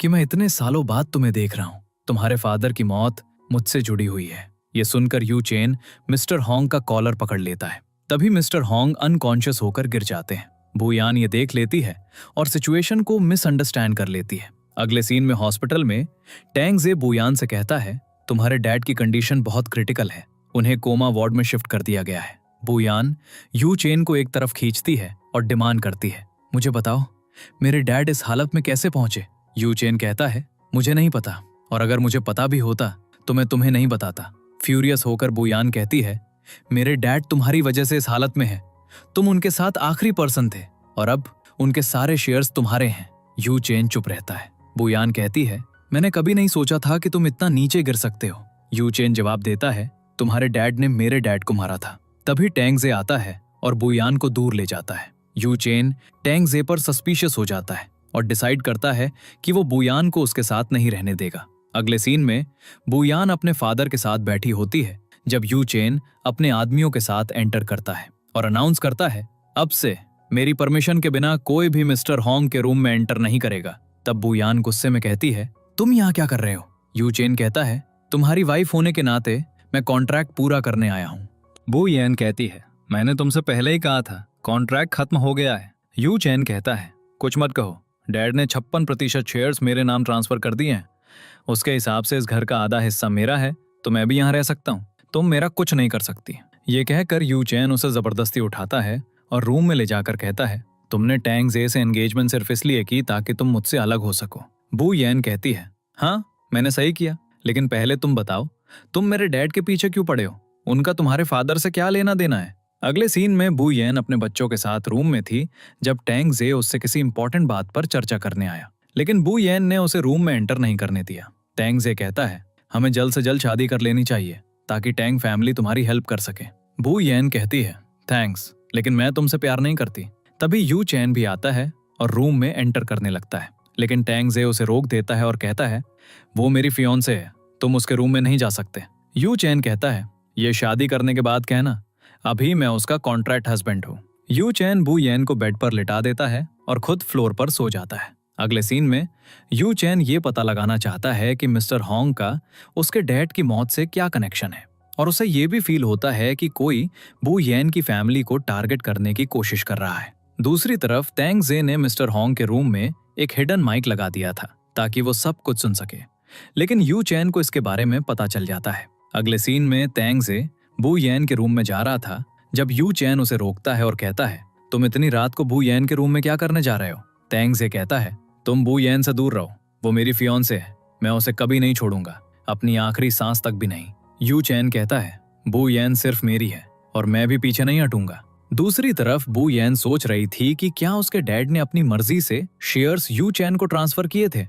कि मैं इतने सालों बाद तुम्हें देख रहा हूं। तुम्हारे फादर की मौत मुझसे जुड़ी हुई है। ये सुनकर यूचेन मिस्टर होंग का कॉलर पकड़ लेता है। तभी मिस्टर होंग अनकॉन्शियस होकर गिर जाते हैं। बुयान ये देख लेती है और सिचुएशन को मिसअंडरस्टैंड कर लेती है। अगले सीन में हॉस्पिटल में तेंगजे बुयान से कहता है, तुम्हारे डैड की कंडीशन बहुत क्रिटिकल है, उन्हें कोमा वार्ड में शिफ्ट कर दिया गया है। बुयान यूचेन को एक तरफ खींचती है और डिमांड करती है, मुझे बताओ मेरे डैड इस हालत में कैसे पहुंचे? यूचेन कहता है, मुझे नहीं पता और अगर मुझे पता भी होता तो मैं तुम्हें नहीं बताता। फ्यूरियस होकर बुयान कहती है, मेरे डैड तुम्हारी वजह से इस हालत में है। तुम उनके साथ आखिरी पर्सन थे और अब उनके सारे शेयर्स तुम्हारे हैं। यूचेन चुप रहता है। बुयान कहती है, मैंने कभी नहीं सोचा था कि तुम इतना नीचे गिर सकते हो। यूचेन जवाब देता है, तुम्हारे डैड ने मेरे डैड को मारा था। तभी तेंगजे आता है और बुयान को दूर ले जाता है। यूचेन तेंगजे पर सस्पिशियस हो जाता है और डिसाइड करता है कि वो बुयान को उसके साथ नहीं रहने देगा। अगले सीन में बुयान अपने फादर के साथ बैठी होती है जब यूचेन अपने आदमियों के साथ एंटर करता है और अनाउंस करता है, अब से मेरी परमिशन के बिना कोई भी मिस्टर होंग के रूम में एंटर नहीं करेगा। तब बुयान गुस्से में कहती है, तुम यहाँ क्या कर रहे हो? यूचेन कहता है, तुम्हारी वाइफ होने के नाते मैं कॉन्ट्रैक्ट पूरा करने आया हूँ। बुयान कहती है, मैंने तुमसे पहले ही कहा था कॉन्ट्रैक्ट खत्म हो गया है। यूचेन कहता है, कुछ मत कहो, डैड ने 56% शेयर्स मेरे नाम ट्रांसफर कर दिए हैं। उसके हिसाब से इस घर का आधा हिस्सा मेरा है तो मैं भी यहाँ रह सकता हूँ, तुम मेरा कुछ नहीं कर सकती। ये कहकर यू चैन उसे जबरदस्ती उठाता है और रूम में ले जाकर कहता है, तुमने टैंग जे से एंगेजमेंट सिर्फ इसलिए की ताकि तुम मुझसे अलग हो सको। बू येन कहती है, हाँ मैंने सही किया, लेकिन पहले तुम बताओ, तुम मेरे डैड के पीछे क्यों पड़े हो? उनका तुम्हारे फादर से क्या लेना देना है? अगले सीन में बू येन अपने बच्चों के साथ रूम में थी जब टैंग जे उससे किसी इंपॉर्टेंट बात पर चर्चा करने आया, लेकिन बू येन ने उसे रूम में एंटर नहीं करने दिया। टैंग जे कहता है, हमें जल्द से जल्द शादी कर लेनी चाहिए ताकि टैंग फैमिली तुम्हारी हेल्प कर सके। बू येन कहती है, थैंक्स, लेकिन मैं तुमसे प्यार नहीं करती। तभी यू चैन भी आता है और रूम में एंटर करने लगता है, लेकिन टैंग जे उसे रोक देता है और कहता है, वो मेरी फियोंसे है, तुम उसके रूम में नहीं जा सकते। यू चैन कहता है, ये शादी करने के बाद कहना, अभी मैं उसका कॉन्ट्रैक्ट हस्बैंड हूँ। यू चैन बू येन को बेड पर लिटा देता है और खुद फ्लोर पर सो जाता है। अगले सीन में यू चैन ये पता लगाना चाहता है कि मिस्टर होंग का उसके डैड की मौत से क्या कनेक्शन है, और उसे ये भी फील होता है कि कोई बू येन की फैमिली को टारगेट करने की कोशिश कर रहा है। दूसरी तरफ टैंग जे ने मिस्टर होंग के रूम में एक हिडन माइक लगा दिया था ताकि वो सब कुछ सुन सके, लेकिन यू चैन को इसके बारे में पता चल जाता है। अगले सीन में टैंग जे बू येन के रूम में जा रहा था जब यू चैन उसे रोकता है और कहता है, तुम इतनी रात को बू येन के रूम में क्या करने जा रहे हो? टैंग जे कहता है, तुम बू येन से दूर रहो, वो मेरी फियोंसे है, मैं उसे कभी नहीं छोड़ूंगा, अपनी आखिरी सांस तक भी नहीं। यू चैन कहता है, बू येन सिर्फ मेरी है और मैं भी पीछे नहीं हटूंगा। दूसरी तरफ बू येन सोच रही थी कि क्या उसके डैड ने अपनी मर्जी से शेयर्स यू चैन को ट्रांसफर किए थे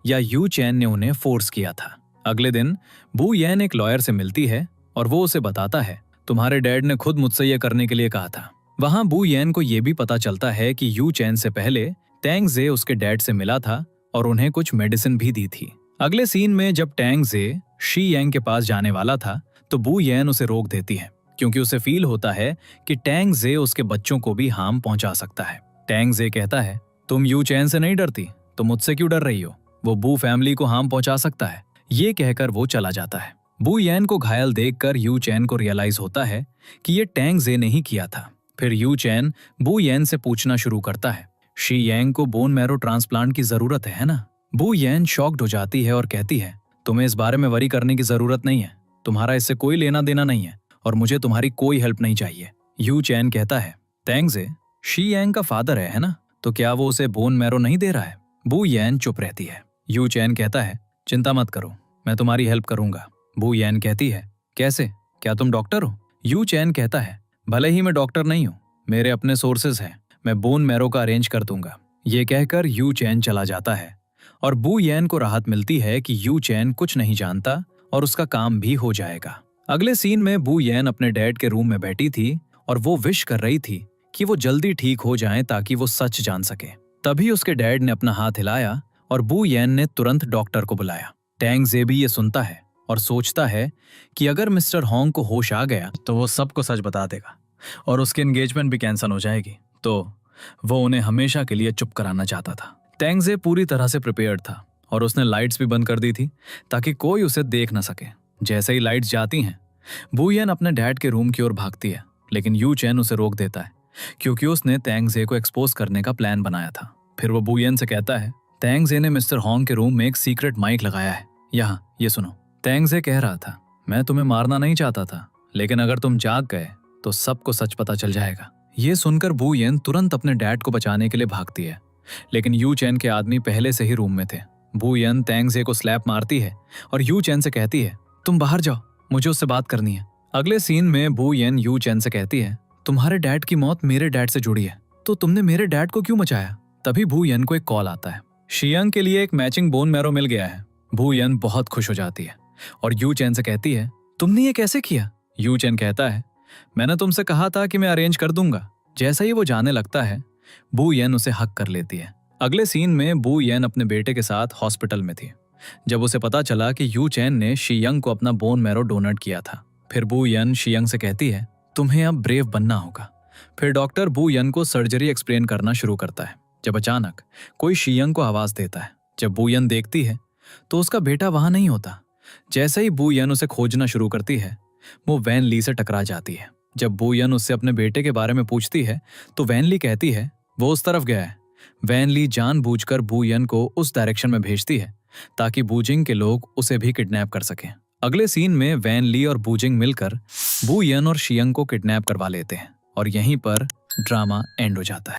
या यू चैन ने उन्हें फोर्स किया था। अगले दिन बू येन एक लॉयर से मिलती है और वो उसे बताता है, तुम्हारे डैड ने खुद मुझसे यह करने के लिए कहा था। वहां बू येन को यह भी पता चलता है कि यू चैन से पहले टैंग जे उसके डैड से मिला था और उन्हें कुछ मेडिसिन भी दी थी। अगले सीन में जब टैंग जे शी यांग के पास जाने वाला था तो बू येन उसे रोक देती है क्योंकि उसे फील होता है कि टैंग जे उसके बच्चों को भी हार्म पहुंचा सकता है। टैंग जे कहता है, तुम यू चैन से नहीं डरती तो मुझसे क्यों डर रही हो? वो बू फैमिली को हार्म पहुंचा सकता है। ये कहकर वो चला जाता है। बू येन को घायल देखकर यू चैन को रियलाइज होता है कि ये टैंग जे ने ही किया था। फिर यू चैन बू येन से पूछना शुरू करता है, शी यांग को बोन मैरो ट्रांसप्लांट की जरूरत है ना? बू येन शॉक्ड हो जाती है और कहती है, तुम्हें इस बारे में वरी करने की जरूरत नहीं है, तुम्हारा इससे कोई लेना देना नहीं है और मुझे तुम्हारी कोई हेल्प नहीं चाहिए। यू चैन कहता है, टैंग जे शी यांग का फादर है ना? तो क्या वो उसे बोन मैरो नहीं दे रहा है? बू येन चुप रहती है। यू चैन कहता है, चिंता मत करो, मैं तुम्हारी हेल्प करूंगा। बू येन कहती है, कैसे? क्या तुम डॉक्टर हो? यू चैन कहता है, भले ही मैं डॉक्टर नहीं हूँ, मेरे अपने सोर्सेज हैं, मैं बोन मैरो का अरेंज कर दूंगा। ये कहकर यू चैन चला जाता है और बू येन को राहत मिलती है कि यू चैन कुछ नहीं जानता और उसका काम भी हो जाएगा। अगले सीन में बू येन अपने डैड के रूम में बैठी थी और वो विश कर रही थी कि वो जल्दी ठीक हो जाएं ताकि वो सच जान सके। तभी उसके डैड ने अपना हाथ हिलाया और बू येन ने तुरंत डॉक्टर को बुलाया। टैंग जे भी ये सुनता है और सोचता है कि अगर मिस्टर होंग को होश आ गया तो वो सबको सच बता देगा और उसकी एंगेजमेंट भी कैंसिल हो जाएगी, तो वो उन्हें हमेशा के लिए चुप कराना चाहता था। टैंग जे पूरी तरह से प्रिपेयर्ड था और उसने लाइट्स भी बंद कर दी थी ताकि कोई उसे देख न सके। जैसे ही लाइट्स जाती हैं, बू येन अपने डैड के रूम की ओर भागती है, लेकिन यू चैन उसे रोक देता है क्योंकि उसने टैंग जे को एक्सपोज करने का प्लान बनाया था। फिर वो बू येन से कहता है, टैंग जे ने मिस्टर होंग के रूम में एक सीक्रेट माइक लगाया है, यहाँ ये सुनो। टैंग जे कह रहा था, मैं तुम्हें मारना नहीं चाहता था, लेकिन अगर तुम जाग गए तो सबको सच पता चल जाएगा। ये सुनकर बू येन तुरंत अपने डैड को बचाने के लिए भागती है, लेकिन यू चैन के आदमी पहले से ही रूम में थे। बू येन टैंग जे को स्लैप मारती है और यू चैन से कहती है, तुम बाहर जाओ, मुझे उससे बात करनी है। अगले सीन में बू येन यू चैन से कहती है, तुम्हारे डैड की मौत मेरे डैड से जुड़ी है, तो तुमने मेरे डैड को क्यों मचाया? तभी बू येन को एक कॉल आता है, शियांग के लिए एक मैचिंग बोन मैरो मिल गया है। बू येन बहुत खुश हो जाती है और यू चैन से कहती है, तुमने ये कैसे किया? यू चैन कहता है, मैंने तुमसे कहा था कि मैं अरेंज कर दूंगा। जैसा ही वो जाने लगता है, बू येन उसे हक कर लेती है। अगले सीन में बू येन अपने बेटे के साथ हॉस्पिटल में थी जब उसे पता चला कि यू चैन ने शियांग को अपना बोन मैरो डोनेट किया था। फिर बू येन शियांग से कहती है, तुम्हें अब ब्रेव बनना होगा। फिर डॉक्टर बू येन को सर्जरी एक्सप्लेन करना शुरू करता है जब अचानक कोई शियांग को आवाज देता है। जब बू येन देखती है तो उसका बेटा वहां नहीं होता। जैसे ही बू येन उसे खोजना शुरू करती है, वो वैन ली से टकरा जाती है। जब बू येन उससे अपने बेटे के बारे में पूछती है तो वैन ली कहती है, वो उस तरफ गया है। वैन ली जानबूझकर बू येन को उस डायरेक्शन में भेजती है ताकि बूजिंग के लोग उसे भी किडनैप कर सकें। अगले सीन में वैन ली और बूजिंग मिलकर बू यन और शियंग को किडनैप करवा लेते हैं और यहीं पर ड्रामा एंड हो जाता है।